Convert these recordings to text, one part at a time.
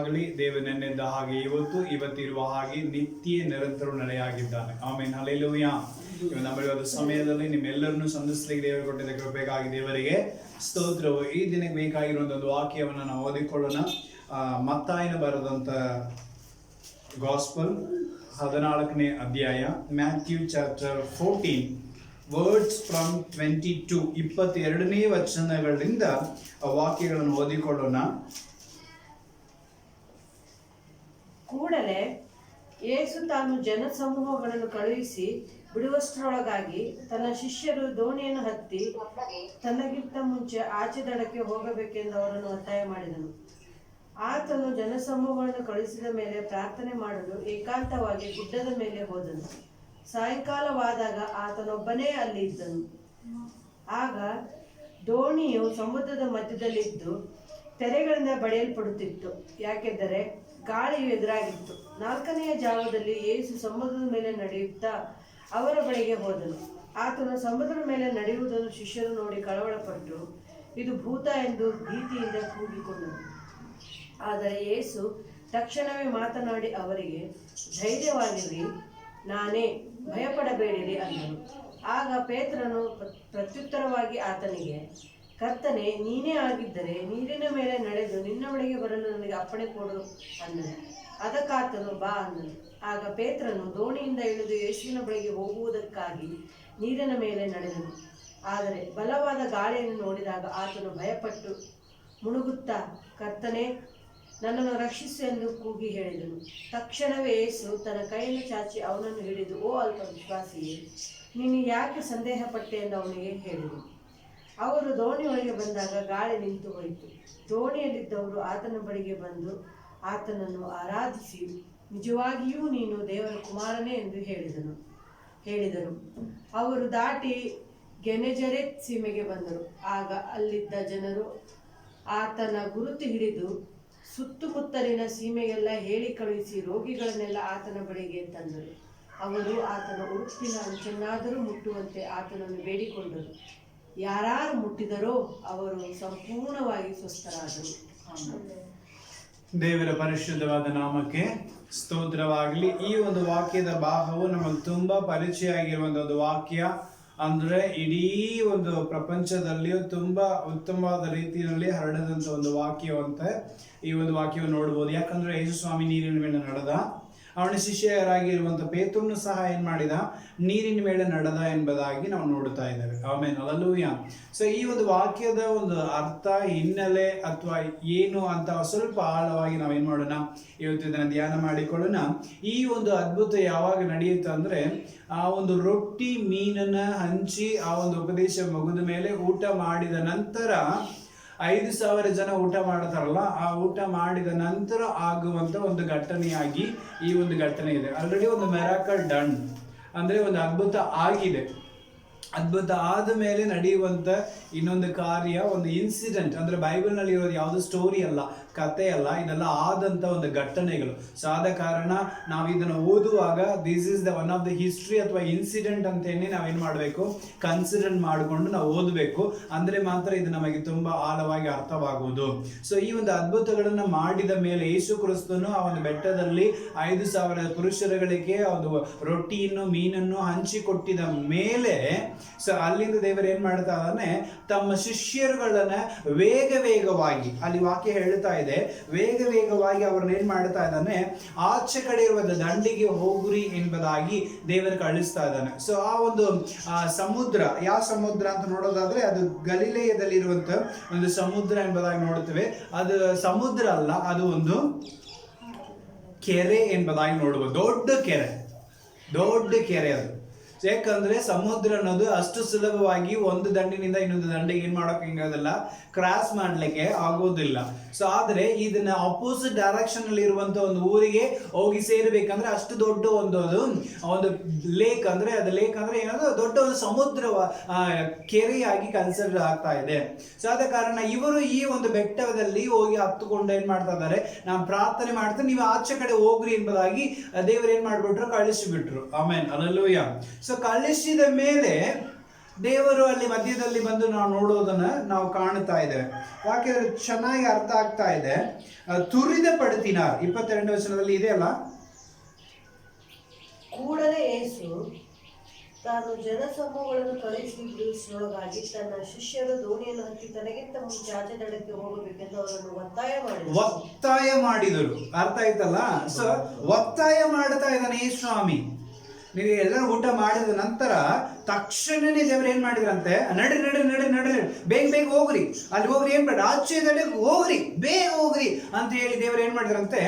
ಸ್ತೋತ್ರವಾಗಲಿ. ದೇವರು ನೆನ್ನೆದ್ದ ಹಾಗೆ ಇವತ್ತಿರುವ ಹಾಗೆ ನಿತ್ಯ ನಿರಂತರ ನಡೆಯಾಗಿದ್ದಾನೆ. ಆಮೇನ್, ಹಲ್ಲೆಲೂಯಾ. ನಮ್ಮಲ್ಲಿ ಸಮಯದಲ್ಲಿ ನಿಮ್ಮೆಲ್ಲರನ್ನು ಸಂಧಿಸಲಿಕ್ಕೆ ದೇವರು ಕೊಟ್ಟಿದ್ದ ಕೃಪೆಗಾಗಿ ದೇವರಿಗೆ ಸ್ತೋತ್ರವು. ಈ ದಿನಕ್ಕೆ ಬೇಕಾಗಿರುವಂಥ ಒಂದು ವಾಕ್ಯವನ್ನು ನಾವು ಓದಿಕೊಳ್ಳೋಣ. ಮತ್ತಾಯನ ಬರೆದಂಥ ಗಾಸ್ಪಲ್ 14ನೇ ಅಧ್ಯಾಯ, ಮ್ಯಾಥ್ಯೂ ಚಾಪ್ಟರ್ 14 ವರ್ಡ್ಸ್ ಫ್ರಮ್ 22ನೇ ವಚನಗಳಿಂದ ವಾಕ್ಯಗಳನ್ನು ಓದಿಕೊಳ್ಳೋಣ. ಕೂಡಲೇ ಯೇಸು ತಾನು ಜನಸಮೂಹಗಳನ್ನು ಕಳುಹಿಸಿ ಬಿಡುವಷ್ಟರೊಳಗಾಗಿ ತನ್ನ ಶಿಷ್ಯರು ದೋಣಿಯನ್ನು ಹತ್ತಿ ತನಗಿಂತ ಮುಂಚೆ ಆಚೆ ದಡಕ್ಕೆ ಹೋಗಬೇಕೆಂದು ಅವರನ್ನು ಒತ್ತಾಯ ಮಾಡಿದನು. ಆತನು ಜನಸಮೂಹಗಳನ್ನು ಕಳುಹಿಸಿದ ಮೇಲೆ ಪ್ರಾರ್ಥನೆ ಮಾಡಲು ಏಕಾಂತವಾಗಿ ಗುಡ್ಡದ ಮೇಲೆ ಹೋದನು. ಸಾಯಂಕಾಲವಾದಾಗ ಆತನೊಬ್ಬನೇ ಅಲ್ಲಿ ಇದ್ದನು. ಆಗ ದೋಣಿಯು ಸಮುದ್ರದ ಮಧ್ಯದಲ್ಲಿದ್ದು ತೆರೆಗಳಿಂದ ಬಡಿಯಲ್ಪಡುತ್ತಿತ್ತು, ಯಾಕೆಂದರೆ ಗಾಳಿಯು ಎದುರಾಗಿತ್ತು. 4ನೆಯ ಜಾವದಲ್ಲಿ ಯೇಸು ಸಮುದ್ರದ ಮೇಲೆ ನಡೆಯುತ್ತಾ ಅವರ ಬಳಿಗೆ ಹೋದನು. ಆತನು ಸಮುದ್ರದ ಮೇಲೆ ನಡೆಯುವುದನ್ನು ಶಿಷ್ಯರು ನೋಡಿ ಕಳವಳಪಟ್ಟು ಇದು ಭೂತ ಎಂದು ಭೀತಿಯಿಂದ ಕೂಗಿಕೊಂಡನು. ಆದರೆ ಯೇಸು ತಕ್ಷಣವೇ ಮಾತನಾಡಿ ಅವರಿಗೆ, ಧೈರ್ಯವಾಗಿರಿ, ನಾನೇ, ಭಯಪಡಬೇಡಿರಿ ಅಂದನು. ಆಗ ಪೇತ್ರನು ಪ್ರತ್ಯುತ್ತರವಾಗಿ ಆತನಿಗೆ, ಕರ್ತನೇ, ನೀನೇ ಆಗಿದ್ದರೆ ನೀರಿನ ಮೇಲೆ ನಡೆದು ನಿನ್ನ ಬಳಿಗೆ ಬರಲು ನನಗೆ ಅಪ್ಪಣೆ ಕೊಡು ಅಂದನು. ಅದಕ್ಕಾತನು, ಬಾ ಅಂದನು. ಆಗ ಪೇತ್ರನು ದೋಣಿಯಿಂದ ಇಳಿದು ಯೇಸುವಿನ ಬಳಿಗೆ ಹೋಗುವುದಕ್ಕಾಗಿ ನೀರಿನ ಮೇಲೆ ನಡೆದನು. ಆದರೆ ಬಲವಾದ ಗಾಳಿಯನ್ನು ನೋಡಿದಾಗ ಆತನು ಭಯಪಟ್ಟು ಮುಳುಗುತ್ತಾ, ಕರ್ತನೇ, ನನ್ನನ್ನು ರಕ್ಷಿಸು ಎಂದು ಕೂಗಿ ಹೇಳಿದನು. ತಕ್ಷಣವೇ ಯೇಸು ತನ್ನ ಕೈಯನ್ನು ಚಾಚಿ ಅವನನ್ನು ಹಿಡಿದು, ಓ ಅಲ್ಪ ವಿಶ್ವಾಸಿಯೇ, ನೀನು ಯಾಕೆ ಸಂದೇಹಪಟ್ಟೆ ಎಂದು ಅವನಿಗೆ ಹೇಳಿದನು. ಅವರು ದೋಣಿಯೊಳಗೆ ಬಂದಾಗ ಗಾಳಿ ನಿಂತು ಹೋಯಿತು. ದೋಣಿಯಲ್ಲಿದ್ದವರು ಆತನ ಬಳಿಗೆ ಬಂದು ಆತನನ್ನು ಆರಾಧಿಸಿ, ನಿಜವಾಗಿಯೂ ನೀನು ದೇವರ ಕುಮಾರನೇ ಎಂದು ಹೇಳಿದರು. ಅವರು ದಾಟಿ ಗೆನೆಜರೆತ್ ಸೀಮೆಗೆ ಬಂದರು. ಆಗ ಅಲ್ಲಿದ್ದ ಜನರು ಆತನ ಗುರುತು ಹಿಡಿದು ಸುತ್ತಮುತ್ತಲಿನ ಸೀಮೆಗೆಲ್ಲ ಹೇಳಿ ಕಳುಹಿಸಿ ರೋಗಿಗಳನ್ನೆಲ್ಲ ಆತನ ಬಳಿಗೆ ತಂದರು. ಅವರು ಆತನ ಉಡುಪಿನ ಅಂಚನ್ನಾದರೂ ಮುಟ್ಟುವಂತೆ ಆತನನ್ನು ಬೇಡಿಕೊಂಡರು. ಯಾರು ಮುಟ್ಟಿದರೋ ಅವರು ಸಂಪೂರ್ಣವಾಗಿ ಸ್ವಸ್ಥರಾದರು. ದೇವರ ಪರಿಶುದ್ಧವಾದ ನಾಮಕ್ಕೆ ಸ್ತೋತ್ರವಾಗಲಿ. ಈ ಒಂದು ವಾಕ್ಯದ ಭಾಗವು ನಮಗೆ ತುಂಬಾ ಪರಿಚಯ ಆಗಿರುವಂತಹ ಒಂದು ವಾಕ್ಯ. ಅಂದ್ರೆ ಇಡೀ ಒಂದು ಪ್ರಪಂಚದಲ್ಲಿಯೂ ತುಂಬಾ ಉತ್ತಮವಾದ ರೀತಿಯಲ್ಲಿ ಹರಡದಂತ ಒಂದು ವಾಕ್ಯ ಅಂತ ಈ ಒಂದು ವಾಕ್ಯವನ್ನು ನೋಡ್ಬೋದು. ಯಾಕಂದ್ರೆ ಯೇಸು ಸ್ವಾಮಿ ನೀರಿನ ಮೇಲೆ ನಡೆದ, ಅವನ ಶಿಷ್ಯರಾಗಿರುವಂತ ಪೇತ್ರನು ಸಹ ಏನ್ ಮಾಡಿದ, ನೀರಿನ ಮೇಲೆ ನಡೆದ ಎಂಬುದಾಗಿ ನಾವು ನೋಡ್ತಾ ಇದ್ದೇವೆ. ಆಮೇಲೆ ಹಲ್ಲೆಲೂಯಾ. ಸೊ ಈ ಒಂದು ವಾಕ್ಯದ ಒಂದು ಅರ್ಥ, ಹಿನ್ನೆಲೆ ಅಥವಾ ಏನು ಅಂತ ಸ್ವಲ್ಪ ಆಳವಾಗಿ ನಾವೇನ್ ಮಾಡೋಣ, ಇವತ್ತು ಇದನ್ನ ಧ್ಯಾನ ಮಾಡಿಕೊಳ್ಳೋಣ. ಈ ಒಂದು ಅದ್ಭುತ ಯಾವಾಗ ನಡೆಯುತ್ತೆ ಅಂದ್ರೆ, ಆ ಒಂದು ರೊಟ್ಟಿ ಮೀನನ್ನ ಹಂಚಿ ಆ ಒಂದು ಉಪದೇಶ ಮುಗಿದ ಮೇಲೆ ಊಟ ಮಾಡಿದ ನಂತರ 5,000 ಜನ ಊಟ ಮಾಡ್ತಾರಲ್ಲ, ಆ ಊಟ ಮಾಡಿದ ನಂತರ ಆಗುವಂತ ಒಂದು ಘಟನೆಯಾಗಿ ಈ ಒಂದು ಘಟನೆ ಇದೆ. ಆಲ್ರೆಡಿ ಒಂದು ಮಿರಾಕಲ್ ಡನ್ ಅಂದ್ರೆ ಒಂದು ಅದ್ಭುತ ಆಗಿದೆ. ಅದ್ಭುತ ಆದ ಮೇಲೆ ನಡೆಯುವಂತ ಇನ್ನೊಂದು ಕಾರ್ಯ, ಒಂದು ಇನ್ಸಿಡೆಂಟ್. ಅಂದ್ರೆ ಬೈಬಲ್ ನಲ್ಲಿ ಇರೋದು ಯಾವುದು ಸ್ಟೋರಿ ಅಲ್ಲ, ಕತೆ ಅಲ್ಲ, ಇದೆಲ್ಲ ಆದಂತ ಒಂದು ಘಟನೆಗಳು. ಸೊ ಆದ ಕಾರಣ ನಾವು ಇದನ್ನು ಓದುವಾಗ this is the one of the history ಅಥವಾ ಇನ್ಸಿಡೆಂಟ್ ಅಂತೇನೆ ನಾವೇನ್ ಮಾಡಬೇಕು, ಕನ್ಸಿಡರ್ ಮಾಡಿಕೊಂಡು ನಾವು ಓದಬೇಕು. ಅಂದ್ರೆ ಮಾತ್ರ ಇದು ನಮಗೆ ತುಂಬಾ ಆಳವಾಗಿ ಅರ್ಥವಾಗುವುದು. ಸೊ ಈ ಒಂದು ಅದ್ಭುತಗಳನ್ನ ಮಾಡಿದ ಮೇಲೆ ಯೇಸು ಕ್ರಿಸ್ತನು ಆ ಒಂದು ಬೆಟ್ಟದಲ್ಲಿ 5,000 ಪುರುಷರುಗಳಿಗೆ ಒಂದು ರೊಟ್ಟಿಯನ್ನು ಮೀನನ್ನು ಹಂಚಿಕೊಟ್ಟಿದ ಮೇಲೆ, ಸೊ ಅಲ್ಲಿಂದ ದೇವರು ಏನ್ ಮಾಡ್ತಾ ಇದ್ದಾನೆ, ತಮ್ಮ ಶಿಷ್ಯರುಗಳನ್ನ ವೇಗವಾಗಿ, ಅಲ್ಲಿ ವಾಕ್ಯ ಹೇಳ್ತಾ ಇದೆ, ವೇಗವಾಗಿ ಅವ್ರನ್ನ ಏನ್ ಮಾಡ್ತಾ ಇದ್ದಾನೆ, ಆಚೆ ಕಡೆ ಇರುವ ದಂಡಿಗೆ ಹೋಗ್ರಿ ಎಂಬುದಾಗಿ ದೇವರು ಕಳಿಸ್ತಾ ಇದ್ದಾನೆ. ಸೊ ಆ ಒಂದು ಸಮುದ್ರ, ಯಾವ ಸಮುದ್ರ ಅಂತ ನೋಡೋದಾದ್ರೆ ಅದು ಗಲಿಲೆಯದಲ್ಲಿರುವಂತ ಒಂದು ಸಮುದ್ರ ಎಂಬುದಾಗಿ ನೋಡುತ್ತೇವೆ. ಅದು ಸಮುದ್ರ ಅಲ್ಲ, ಅದು ಒಂದು ಕೆರೆ ಎಂಬುದಾಗಿ ನೋಡುವುದು. ದೊಡ್ಡ ಕೆರೆ ಅದು. ಯಾಕಂದ್ರೆ ಸಮುದ್ರ ಅನ್ನೋದು ಅಷ್ಟು ಸುಲಭವಾಗಿ ಒಂದು ದಂಡಿನಿಂದ ಇನ್ನೊಂದು ದಂಡಿಗೆ ಏನ್ ಮಾಡೋಕೆ ಹಿಂಗಾಗಲ್ಲ, ಕ್ರಾಸ್ ಮಾಡ್ಲಿಕ್ಕೆ ಆಗೋದಿಲ್ಲ. ಸೊ ಆದ್ರೆ ಇದನ್ನ ಅಪೋಸಿಟ್ ಡೈರೆಕ್ಷನ್ ಅಲ್ಲಿ ಇರುವಂತ ಒಂದು ಊರಿಗೆ ಹೋಗಿ ಸೇರ್ಬೇಕಂದ್ರೆ ಅಷ್ಟು ದೊಡ್ಡ ಒಂದು ಲೇಕ್, ಅಂದ್ರೆ ಅದು ಲೇಕ್ ಅಂದ್ರೆ ಏನಾದ್ರು ದೊಡ್ಡ ಒಂದು ಸಮುದ್ರ ಕೆರೆಯಾಗಿ ಕನ್ಸಿಡರ್ ಆಗ್ತಾ ಇದೆ. ಸೊ ಆದ ಕಾರಣ ಇವರು ಈ ಒಂದು ಬೆಟ್ಟದಲ್ಲಿ ಹೋಗಿ ಹತ್ತುಕೊಂಡು ಏನ್ ಮಾಡ್ತಾ ಇದ್ದಾರೆ, ನಾನು ಪ್ರಾರ್ಥನೆ ಮಾಡ್ತೇನೆ, ನೀವು ಆಚೆ ಕಡೆ ಹೋಗ್ರಿ ಎಂಬುದಾಗಿ ದೇವರು ಏನ್ ಮಾಡ್ಬಿಟ್ರು, ಕಳಿಸಿಬಿಟ್ರು. ಆಮೇನ್, ಹಲ್ಲೆಲೂಯಾ. ಸೊ ಕಳಿಸಿದ ಮೇಲೆ ದೇವರು ಅಲ್ಲಿ ಮಧ್ಯದಲ್ಲಿ ಬಂದು ನಾವು ನೋಡೋದನ್ನ ನಾವು ಕಾಣ್ತಾ ಇದ್ದೇವೆ. ವಾಕ್ಯದಲ್ಲಿ ಚೆನ್ನಾಗಿ ಅರ್ಥ ಆಗ್ತಾ ಇದೆ. ತುರಿದ ಪಡ್ತಿನಾರ್ 22 ವಚನದಲ್ಲಿ ಇದೆ ಅಲ್ಲ. ಕೂಡಲೇ ಯೇಸು ತಾನು ಜನಸಮೂಹಗಳನ್ನು ಕಳುಹಿಸಿ ಬಿಡುವಿಸಲೊಳಗಾಗಿ ತನ್ನ ಶಿಷ್ಯರು ದೋಣಿಯನ್ನು ಹತ್ತಿ ತನಗಿಂತ ಮುಂಚೆ ಆಚೆ ದಡಕ್ಕೆ ಹೋಗಬೇಕೆಂದು ಅವರನ್ನು ಒತ್ತಾಯ ಮಾಡಿದರು. ಅರ್ಥ ಆಯ್ತಲ್ಲ? ಸೊ ಒತ್ತಾಯ ಮಾಡ್ತಾ ಇದ್ದಾನೆ ಈ ಸ್ವಾಮಿ. ನೀವು ಎಲ್ಲರೂ ಊಟ ಮಾಡಿದ ನಂತರ ತಕ್ಷಣನೇ ದೇವರು ಏನ್ ಮಾಡಿದ್ರಂತೆ, ನಡ್ರಿ ನಡ್ರಿ ನಡ್ರಿ ನಡ್ರಿ, ಬೇಗ ಬೇಗ ಹೋಗ್ರಿ, ಅಲ್ಲಿ ಹೋಗ್ರಿ, ಏನ್ ಬೇಡ ಆಚೆ ದಡಕ್ಕೆ ಹೋಗ್ರಿ, ಬೇಗ ಹೋಗ್ರಿ ಅಂತ ಹೇಳಿ ದೇವರು ಏನ್ ಮಾಡಿದ್ರಂತೆ,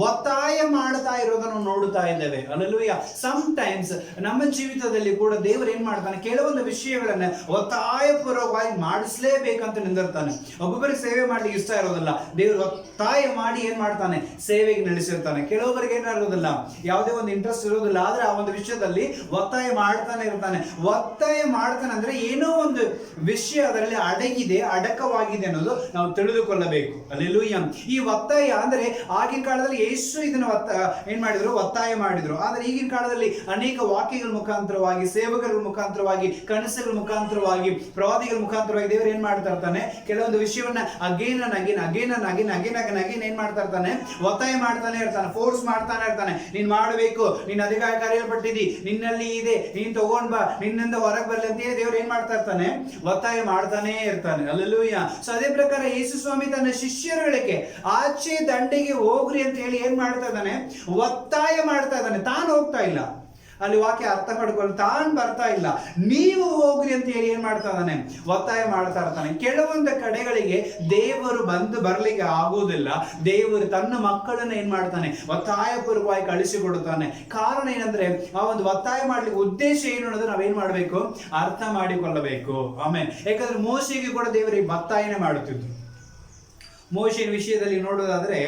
ಒತ್ತಾಯ ಮಾಡ್ತಾ ಇರೋದನ್ನು ನೋಡುತ್ತಾ ಇದ್ದೇವೆ. ಅಲ್ಲೆಲ್ಲೂಯ್ಯ. ಸಮ್ ಟೈಮ್ಸ್ ನಮ್ಮ ಜೀವಿತದಲ್ಲಿ ಕೂಡ ದೇವರು ಏನ್ ಮಾಡ್ತಾನೆ, ಕೆಲವೊಂದು ವಿಷಯಗಳನ್ನ ಒತ್ತಾಯಪೂರ್ವಕವಾಗಿ ಮಾಡಿಸ್ಲೇಬೇಕಂತ ನಿಂದಿರ್ತಾನೆ. ಒಬ್ಬೊಬ್ಬರಿಗೆ ಸೇವೆ ಮಾಡ್ಲಿಕ್ಕೆ ಇಷ್ಟ ಇರೋದಿಲ್ಲ, ದೇವರು ಒತ್ತಾಯ ಮಾಡಿ ಏನ್ ಮಾಡ್ತಾನೆ, ಸೇವೆಗೆ ನಡೆಸಿರ್ತಾನೆ. ಕೆಲವೊಬ್ಬರಿಗೆ ಏನಾಗೋದಿಲ್ಲ, ಯಾವುದೇ ಒಂದು ಇಂಟ್ರೆಸ್ಟ್ ಇರೋದಿಲ್ಲ, ಆದ್ರೆ ಆ ಒಂದು ವಿಷಯದಲ್ಲಿ ಒತ್ತಾಯ ಮಾಡ್ತಾನೆ ಇರ್ತಾನೆ. ಒತ್ತಾಯ ಮಾಡ್ತಾನೆ ಅಂದ್ರೆ ಏನೋ ಒಂದು ವಿಷಯ ಅದರಲ್ಲಿ ಅಡಗಿದೆ, ಅಡಕವಾಗಿದೆ ಅನ್ನೋದು ನಾವು ತಿಳಿದುಕೊಳ್ಳಬೇಕು. ಅಲ್ಲೆಲ್ಲೂಯ್ಯ. ಈ ಒತ್ತಾಯ ಅಂದ್ರೆ ಆಗಿನ ಕಾಲದಲ್ಲಿ ಯೇಸು ಇದನ್ನ ಏನ್ ಮಾಡಿದ್ರು, ಒತ್ತಾಯ ಮಾಡಿದ್ರು. ಆದ್ರೆ ಈಗಿನ ಕಾಲದಲ್ಲಿ ಅನೇಕ ವಾಕ್ಯಗಳ ಮುಖಾಂತರವಾಗಿ, ಸೇವಕರ ಮುಖಾಂತರವಾಗಿ, ಕನಸುಗಳ ಮುಖಾಂತರವಾಗಿ, ಪ್ರವಾದಿಗಳ ಮುಖಾಂತರವಾಗಿ ದೇವರು ಏನ್ ಮಾಡ್ತಾ ಇರ್ತಾನೆ, ಕೆಲವೊಂದು ವಿಷಯವನ್ನ ಅಗೇನ್ ಏನ್ ಮಾಡ್ತಾ ಇರ್ತಾನೆ, ಒತ್ತಾಯ ಮಾಡ್ತಾನೆ ಇರ್ತಾನೆ, ಫೋರ್ಸ್ ಮಾಡ್ತಾನೆ ಇರ್ತಾನೆ. ನೀನ್ ಮಾಡಬೇಕು, ನೀನ್ ಅಧಿಕಾರ ಕರೆಯಲ್ಪಟ್ಟಿದ್ದಿ, ನಿನ್ನಲ್ಲಿ ಇದೆ, ನೀನ್ ತಗೊಂಡ್ ಬಾ, ನಿನ್ನಿಂದ ಹೊರಗೆ ಬರ್ಲಿ ಅಂತ ಹೇಳಿ ದೇವರು ಏನ್ ಮಾಡ್ತಾ ಇರ್ತಾನೆ, ಒತ್ತಾಯ ಮಾಡ್ತಾನೆ ಇರ್ತಾನೆ. ಅಲ್ಲೆಲ್ಲೂಯ್ಯ. ಸೊ ಅದೇ ಪ್ರಕಾರ ಯೇಸು ಸ್ವಾಮಿ ತನ್ನ ಶಿಷ್ಯರುಗಳಿಗೆ ಆಚೆ ದಂಡೆಗೆ ಹೋಗ್ರಿ ಅಂತ ಹೇಳಿ ಏನ್ ಮಾಡ್ತಾ ಇದ್ದಾನೆ, ಒತ್ತಾಯ ಮಾಡ್ತಾ ಇದ್ದಾನೆ. ತಾನು ಹೋಗ್ತಾ ಇಲ್ಲ, ಅಲ್ಲಿ ವಾಕ್ಯ ಅರ್ಥ ಮಾಡ್ಕೊಂಡು ತಾನು ಬರ್ತಾ ಇಲ್ಲ, ನೀವು ಹೋಗ್ರಿ ಅಂತ ಹೇಳಿ ಏನ್ ಮಾಡ್ತಾ ಇದ್ದಾನೆ, ಒತ್ತಾಯ ಮಾಡ್ತಾ ಇರ್ತಾನೆ. ಕೆಲವೊಂದು ಕಡೆಗಳಿಗೆ ದೇವರು ಬರ್ಲಿಕ್ಕೆ ಆಗುವುದಿಲ್ಲ. ದೇವರು ತನ್ನ ಮಕ್ಕಳನ್ನ ಏನ್ ಮಾಡ್ತಾನೆ, ಒತ್ತಾಯಪೂರ್ವಕವಾಗಿ ಕಳಿಸಿಕೊಡುತ್ತಾನೆ. ಕಾರಣ ಏನಂದ್ರೆ, ಆ ಒಂದು ಒತ್ತಾಯ ಮಾಡ್ಲಿಕ್ಕೆ ಉದ್ದೇಶ ಏನು ಅನ್ನೋದು ನಾವೇನ್ ಮಾಡ್ಬೇಕು, ಅರ್ಥ ಮಾಡಿಕೊಳ್ಳಬೇಕು. ಆಮೇಲೆ ಯಾಕಂದ್ರೆ ಮೋಶೆಗೆ ಕೂಡ ದೇವರಿಗೆ ಒತ್ತಾಯನೇ ಮಾಡುತ್ತಿದ್ರು. ಮೋಶೆಯ ವಿಷಯದಲ್ಲಿ ನೋಡೋದಾದ್ರೆ,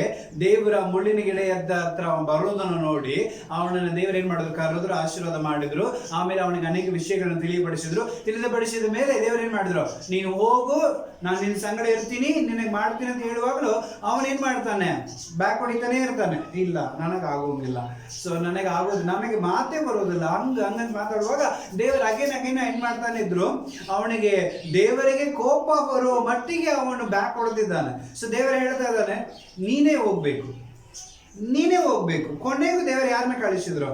ದೇವರ ಮುಳ್ಳಿನ ಗಿಡ ಹತ್ರ ಬರೋದನ್ನು ನೋಡಿ ಅವನನ್ನು ದೇವರು ಏನ್ ಮಾಡಿದ್ರು, ಕರೆದ್ರು, ಆಶೀರ್ವಾದ ಮಾಡಿದ್ರು. ಆಮೇಲೆ ಅವನಿಗೆ ಅನೇಕ ವಿಷಯಗಳನ್ನು ತಿಳಿಯಪಡಿಸಿದ ಮೇಲೆ ದೇವರು ಏನ್ ಮಾಡಿದ್ರು, ನೀನು ಹೋಗು, ನಾನು ನಿನ್ನ ಸಂಗಡ ಇರ್ತೀನಿ, ನಿನಗೆ ಮಾಡ್ತೀನಿ ಅಂತ ಹೇಳುವಾಗಲೂ ಅವನೇನ್ ಮಾಡ್ತಾನೆ, ಬ್ಯಾಕ್ ಹೊಡಿತಾನೆ ಇರ್ತಾನೆ. ಇಲ್ಲ, ನನಗಾಗೋಂಗಿಲ್ಲ, ಸೊ ನನಗೆ ಮಾತೇ ಬರೋದಿಲ್ಲ, ಹಂಗಂತ ಮಾತಾಡುವಾಗ ದೇವರು ಅಗೇನ್ ಏನ್ ಮಾಡ್ತಾನೆ ಇದ್ರು, ಅವನಿಗೆ ದೇವರಿಗೆ ಕೋಪ ಬರುವ ಮಟ್ಟಿಗೆ ಅವನು ಬ್ಯಾಕ್ ಹೊಡೆದಿದ್ದಾನೆ. ಸೊ ದೇವರು ಹೇಳ್ತಾ ಇದ್ದಾನೆ, ನೀನೇ ಹೋಗ್ಬೇಕು. ಕೊನೆಗೂ ದೇವರು ಯಾರನ್ನ ಕಳಿಸಿದ್ರು,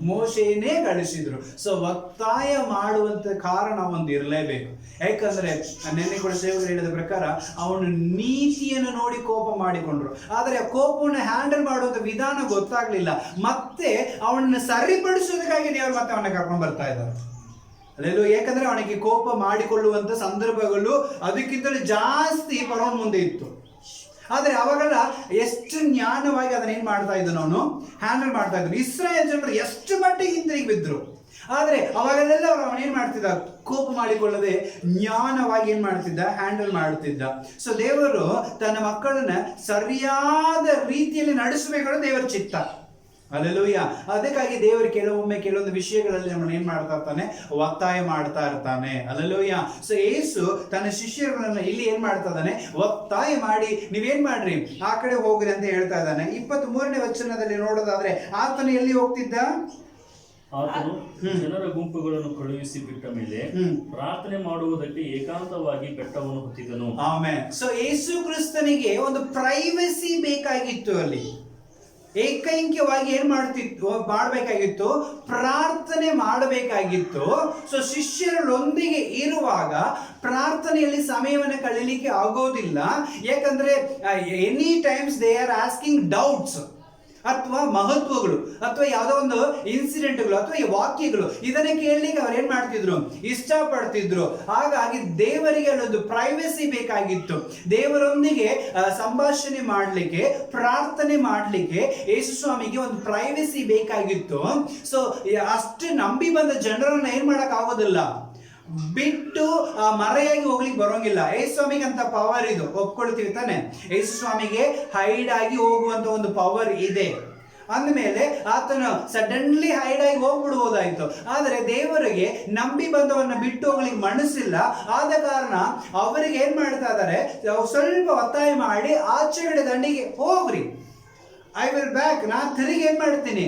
ಮೋಶೆಯನ್ನೇ ಕಳಿಸಿದ್ರು. ಸೊ ಒತ್ತಾಯ ಮಾಡುವಂತ ಕಾರಣ ಒಂದು ಇರಲೇಬೇಕು. ಯಾಕಂದ್ರೆ ನೆನ್ನೆ ಕೂಡ ಸೇವಕರು ಹೇಳಿದ ಪ್ರಕಾರ ಅವನು ನೀತಿಯನ್ನು ನೋಡಿ ಕೋಪ ಮಾಡಿಕೊಂಡ್ರು, ಆದರೆ ಆ ಕೋಪವನ್ನು ಹ್ಯಾಂಡಲ್ ಮಾಡುವಂತ ವಿಧಾನ ಗೊತ್ತಾಗ್ಲಿಲ್ಲ. ಮತ್ತೆ ಅವನನ್ನು ಸರಿಪಡಿಸೋದಕ್ಕಾಗಿ ದೇವರು ಮತ್ತೆ ಅವನ್ನ ಕರ್ಕೊಂಡು ಬರ್ತಾ ಇದ್ದಾರೆ. ಅಲ್ಲೆಲ್ಲೂ. ಯಾಕಂದ್ರೆ ಅವನಿಗೆ ಕೋಪ ಮಾಡಿಕೊಳ್ಳುವಂತ ಸಂದರ್ಭಗಳು ಅದಕ್ಕಿಂತಲೂ ಜಾಸ್ತಿ ಫರೋಹನ ಮುಂದೆ ಇತ್ತು. ಆದ್ರೆ ಅವಾಗೆಲ್ಲ ಎಷ್ಟು ಜ್ಞಾನವಾಗಿ ಅದನ್ನ ಏನ್ ಮಾಡ್ತಾ ಇದ್ದನು, ಅವನು ಹ್ಯಾಂಡಲ್ ಮಾಡ್ತಾ ಇದ್ರು. ಇಸ್ರಾಯೇಲ್ ಜನರು ಎಷ್ಟು ಮಟ್ಟಿಗೆ ಹಿಂತಿರುಗಿ ಬಿದ್ರು. ಆದ್ರೆ ಅವಾಗಲೆಲ್ಲ ಅವನು ಏನ್ ಮಾಡ್ತಿದ್ದ, ಕೋಪ ಮಾಡಿಕೊಳ್ಳದೆ ಜ್ಞಾನವಾಗಿ ಏನ್ ಮಾಡ್ತಿದ್ದ, ಹ್ಯಾಂಡಲ್ ಮಾಡ್ತಿದ್ದ. ಸೊ ದೇವರು ತನ್ನ ಮಕ್ಕಳನ್ನ ಸರಿಯಾದ ರೀತಿಯಲ್ಲಿ ನಡೆಸಬೇಕಾದ್ರೆ ದೇವರ ಚಿತ್ತ. ಅಲ್ಲೆಲ್ಲೂಯ್ಯ. ಅದಕ್ಕಾಗಿ ದೇವರು ಕೆಲವೊಂದು ವಿಷಯಗಳಲ್ಲಿ ನಮ್ಮನ್ನು ಏನ್ ಮಾಡ್ತಾ ಇರ್ತಾನೆ, ಒತ್ತಾಯ ಮಾಡ್ತಾ ಇರ್ತಾನೆ. ಅಲ್ಲೆಲ್ಲೂಯ್ಯ. ಸೊ ಯೇಸು ತನ್ನ ಶಿಷ್ಯರನ್ನ ಇಲ್ಲಿ ಏನ್ ಮಾಡ್ತಾ ಇದ್ದಾನೆ, ಒತ್ತಾಯ ಮಾಡಿ ನೀವೇನ್ ಮಾಡ್ರಿ, ಆ ಕಡೆ ಹೋಗ್ರಿ ಅಂತ ಹೇಳ್ತಾ ಇದ್ದಾನೆ. 23ನೇ ವಚನದಲ್ಲಿ ನೋಡೋದಾದ್ರೆ, ಆತನು ಎಲ್ಲಿ ಹೋಗ್ತಿದ್ದ, ಆತನು ಜನರ ಗುಂಪುಗಳನ್ನು ಕಳುಹಿಸಿ ಬಿಟ್ಟ ಮೇಲೆ ಪ್ರಾರ್ಥನೆ ಮಾಡುವುದಕ್ಕೆ ಏಕಾಂತವಾಗಿ ಬೆಟ್ಟವನ್ನು ಹತ್ತಿದನು. ಆಮೇಲೆ ಸೊ ಯೇಸು ಕ್ರಿಸ್ತನಿಗೆ ಒಂದು ಪ್ರೈವಸಿ ಬೇಕಾಗಿತ್ತು. ಅಲ್ಲಿ ಏಕೈಕ್ಯವಾಗಿ ಏನ್ ಮಾಡಬೇಕಾಗಿತ್ತು, ಪ್ರಾರ್ಥನೆ ಮಾಡಬೇಕಾಗಿತ್ತು. ಸೊ ಶಿಷ್ಯರೊಂದಿಗೆ ಇರುವಾಗ ಪ್ರಾರ್ಥನೆಯಲ್ಲಿ ಸಮಯವನ್ನು ಕಳೀಲಿಕ್ಕೆ ಆಗೋದಿಲ್ಲ. ಯಾಕಂದ್ರೆ any times they are asking doubts, ಅಥವಾ ಮಹತ್ವಗಳು, ಅಥವಾ ಯಾವುದೋ ಒಂದು ಇನ್ಸಿಡೆಂಟ್ಗಳು, ಅಥವಾ ಈ ವಾಕ್ಯಗಳು, ಇದನ್ನೇ ಕೇಳಲಿಕ್ಕೆ ಅವ್ರು ಏನ್ ಮಾಡ್ತಿದ್ರು, ಇಷ್ಟಪಡ್ತಿದ್ರು. ಹಾಗಾಗಿ ದೇವರಿಗೆ ಅಲ್ಲೊಂದು ಪ್ರೈವಸಿ ಬೇಕಾಗಿತ್ತು. ದೇವರೊಂದಿಗೆ ಸಂಭಾಷಣೆ ಮಾಡಲಿಕ್ಕೆ, ಪ್ರಾರ್ಥನೆ ಮಾಡಲಿಕ್ಕೆ ಯೇಸು ಸ್ವಾಮಿಗೆ ಒಂದು ಪ್ರೈವಸಿ ಬೇಕಾಗಿತ್ತು. ಸೊ ಅಷ್ಟು ನಂಬಿ ಬಂದ ಜನರನ್ನ ಏನ್ ಮಾಡಕ್ ಆಗೋದಿಲ್ಲ, ಬಿಟ್ಟು ಮರೆಯಾಗಿ ಹೋಗ್ಲಿಕ್ಕೆ ಬರೋಂಗಿಲ್ಲ. ಯೇಸು ಸ್ವಾಮಿಗೆ ಅಂತ ಪವರ್ ಇದು, ಒಪ್ಕೊಳ್ತೀವಿ ತಾನೆ. ಯೇಸು ಸ್ವಾಮಿಗೆ ಹೈಡ್ ಆಗಿ ಹೋಗುವಂತ ಒಂದು ಪವರ್ ಇದೆ. ಅಂದಮೇಲೆ ಆತನು ಸಡನ್ಲಿ ಹೈಡ್ ಆಗಿ ಹೋಗ್ಬಿಡ್ಬೋದಾಯ್ತು. ಆದರೆ ದೇವರಿಗೆ ನಂಬಿ ಬಂದವನ್ನ ಬಿಟ್ಟು ಹೋಗ್ಲಿಕ್ಕೆ ಮನಸ್ಸಿಲ್ಲ. ಆದ ಕಾರಣ ಅವರಿಗೆ ಏನ್ ಮಾಡ್ತಾ ಇದ್ದಾರೆ, ಸ್ವಲ್ಪ ಒತ್ತಾಯ ಮಾಡಿ ಆಚೆಗಡೆ ದಂಡಿಗೆ ಹೋಗ್ರಿ, ಐ ವಿಲ್ ಬ್ಯಾಕ್, ನಾನು ತಿರುಗಿ ಏನ್ ಮಾಡ್ತೀನಿ,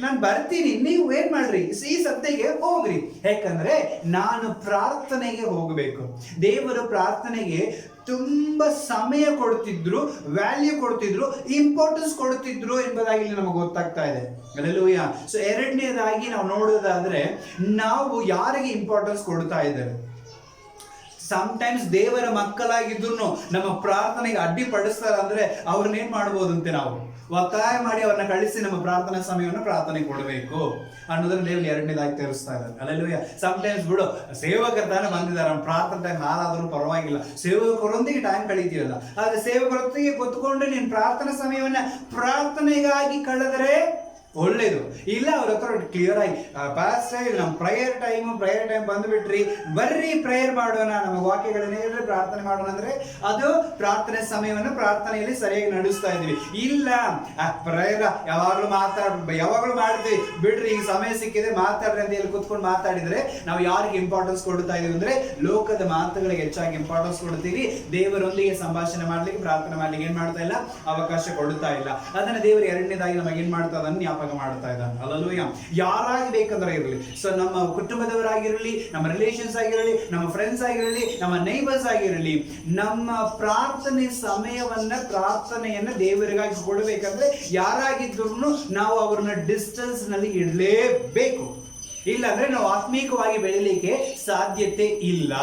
ನಾನು ಬರ್ತೀನಿ, ನೀವು ಏನ್ ಮಾಡ್ರಿ, ಈ ಸತ್ತೆಗೆ ಹೋಗ್ರಿ. ಯಾಕಂದ್ರೆ ನಾನು ಪ್ರಾರ್ಥನೆಗೆ ಹೋಗಬೇಕು. ದೇವರು ಪ್ರಾರ್ಥನೆಗೆ ತುಂಬಾ ಸಮಯ ಕೊಡ್ತಿದ್ರು, ವ್ಯಾಲ್ಯೂ ಕೊಡ್ತಿದ್ರು, ಇಂಪಾರ್ಟೆನ್ಸ್ ಕೊಡ್ತಿದ್ರು ಎಂಬುದಾಗಿ ಇಲ್ಲಿ ನಮಗೆ ಗೊತ್ತಾಗ್ತಾ ಇದೆ. ಹಲ್ಲೆಲೂಯಾ. ಸೊ ಎರಡನೇದಾಗಿ ನಾವು ನೋಡೋದಾದ್ರೆ, ನಾವು ಯಾರಿಗೆ ಇಂಪಾರ್ಟೆನ್ಸ್ ಕೊಡ್ತಾ ಇದ್ದೇವೆ. ಸಮ್ಟೈಮ್ಸ್ ದೇವರ ಮಕ್ಕಳಾಗಿದ್ರು ನಮ್ಮ ಪ್ರಾರ್ಥನೆಗೆ ಅಡ್ಡಿಪಡಿಸ್ತಾರೆ ಅಂದ್ರೆ ಅವ್ರನ್ನೇನ್ ಮಾಡ್ಬೋದಂತೆ, ನಾವು ಒತ್ತಾಯ ಮಾಡಿ ಅವ್ರನ್ನ ಕಳಿಸಿ ನಮ್ಮ ಪ್ರಾರ್ಥನಾ ಸಮಯವನ್ನು ಪ್ರಾರ್ಥನೆ ಕೊಡಬೇಕು ಅನ್ನೋದನ್ನ ದೇವ್ರು ಎರಡನೇದಾಗಿ ತೋರಿಸ್ತಾ ಇದ್ದಾರೆ. ಅಲ್ಲೆಲ್ಲೂಯ್ಯ. ಸಮ್ಟೈಮ್ಸ್ ಬಿಡು, ಸೇವಕರ ತಾನೇ ಬಂದಿದ್ದಾರೆ, ನಮ್ಮ ಪ್ರಾರ್ಥನೆ ಟೈಮ್ ಹಾಲಾದ್ರೂ ಪರವಾಗಿಲ್ಲ, ಸೇವಕರೊಂದಿಗೆ ಟೈಮ್ ಕಳೀತೀವಲ್ಲ, ಆದ್ರೆ ಸೇವಕರೊಂದಿಗೆ ಕೂತ್ಕೊಂಡು ನೀನ್ ಪ್ರಾರ್ಥನಾ ಸಮಯವನ್ನ ಪ್ರಾರ್ಥನೆಗಾಗಿ ಕಳೆದರೆ ಒಳ್ಳೇದು. ಇಲ್ಲ ಅವ್ರ ಹತ್ರ ಕ್ಲಿಯರ್ ಆಗಿ, ಪಾಸ್ಟರ್ ನಮ್ಮ ಪ್ರೇಯರ್ ಟೈಮ್ ಬಂದ್ಬಿಟ್ರಿ, ಬರ್ರಿ ಪ್ರೇಯರ್ ಮಾಡೋಣ, ನಮ್ಮ ವಾಕ್ಯಗಳನ್ನೇ ಹೇಳ್ರಿ, ಪ್ರಾರ್ಥನೆ ಮಾಡೋಣ ಅಂದ್ರೆ ಅದು ಪ್ರಾರ್ಥನೆ ಸಮಯವನ್ನು ಪ್ರಾರ್ಥನೆಯಲ್ಲಿ ಸರಿಯಾಗಿ ನಡೆಸ್ತಾ ಇದೀವಿ. ಇಲ್ಲ ಪ್ರೇಯರ್ ಯಾವಾಗಲೂ ಮಾಡ್ತೀವಿ, ಬಿಡ್ರಿ ಈಗ ಸಮಯ ಸಿಕ್ಕಿದೆ ಮಾತಾಡ್ರಿ ಅಂತ ಹೇಳಿ ಕುತ್ಕೊಂಡು ಮಾತಾಡಿದ್ರೆ ನಾವು ಯಾರಿಗೆ ಇಂಪಾರ್ಟೆನ್ಸ್ ಕೊಡ್ತಾ ಇದೀವಿ ಅಂದ್ರೆ ಲೋಕದ ಮಾತುಗಳಿಗೆ ಹೆಚ್ಚಾಗಿ ಇಂಪಾರ್ಟೆನ್ಸ್ ಕೊಡ್ತೀವಿ. ದೇವರೊಂದಿಗೆ ಸಂಭಾಷಣೆ ಮಾಡ್ಲಿಕ್ಕೆ, ಪ್ರಾರ್ಥನೆ ಮಾಡ್ಲಿಕ್ಕೆ ಏನ್ ಮಾಡ್ತಾ ಇಲ್ಲ, ಅವಕಾಶ ಕೊಡ್ತಾ ಇಲ್ಲ. ಅದನ್ನ ದೇವರು ಎರಡನೇದಾಗಿ ನಮಗೆ ಏನ್ ಮಾಡ್ತಾ ಇದ್ದಾನೆ, ಜ್ಞಾಪಕ ಮಾಡ್ತಾ ಇದ್ದಾನೆ. ಅಲ್ಲೂಯ್ಯ. ಯಾರಾಗಿ ಬೇಕಂದ್ರೆ ಇರಲಿ, ಸೊ ನಮ್ಮ ಕುಟುಂಬದವರಾಗಿರಲಿ, ನಮ್ಮ ರಿಲೇಷನ್ಸ್ ಆಗಿರಲಿ, ನಮ್ಮ ಫ್ರೆಂಡ್ಸ್ ಆಗಿರಲಿ, ನಮ್ಮ ನೈಬರ್ಸ್ ಆಗಿರಲಿ, ನಮ್ಮ ಪ್ರಾರ್ಥನೆ ಪ್ರಾರ್ಥನೆಯನ್ನ ದೇವರಿಗಾಗಿ ಕೊಡಬೇಕಂದ್ರೆ ಯಾರಾಗಿದ್ರು ನಾವು ಅವ್ರನ್ನ ಡಿಸ್ಟೆನ್ಸ್ ನಲ್ಲಿ ಇಡಲೇಬೇಕು. ಇಲ್ಲಾಂದ್ರೆ ನಾವು ಆತ್ಮೀಕವಾಗಿ ಬೆಳಿಲಿಕ್ಕೆ ಸಾಧ್ಯತೆ ಇಲ್ಲ.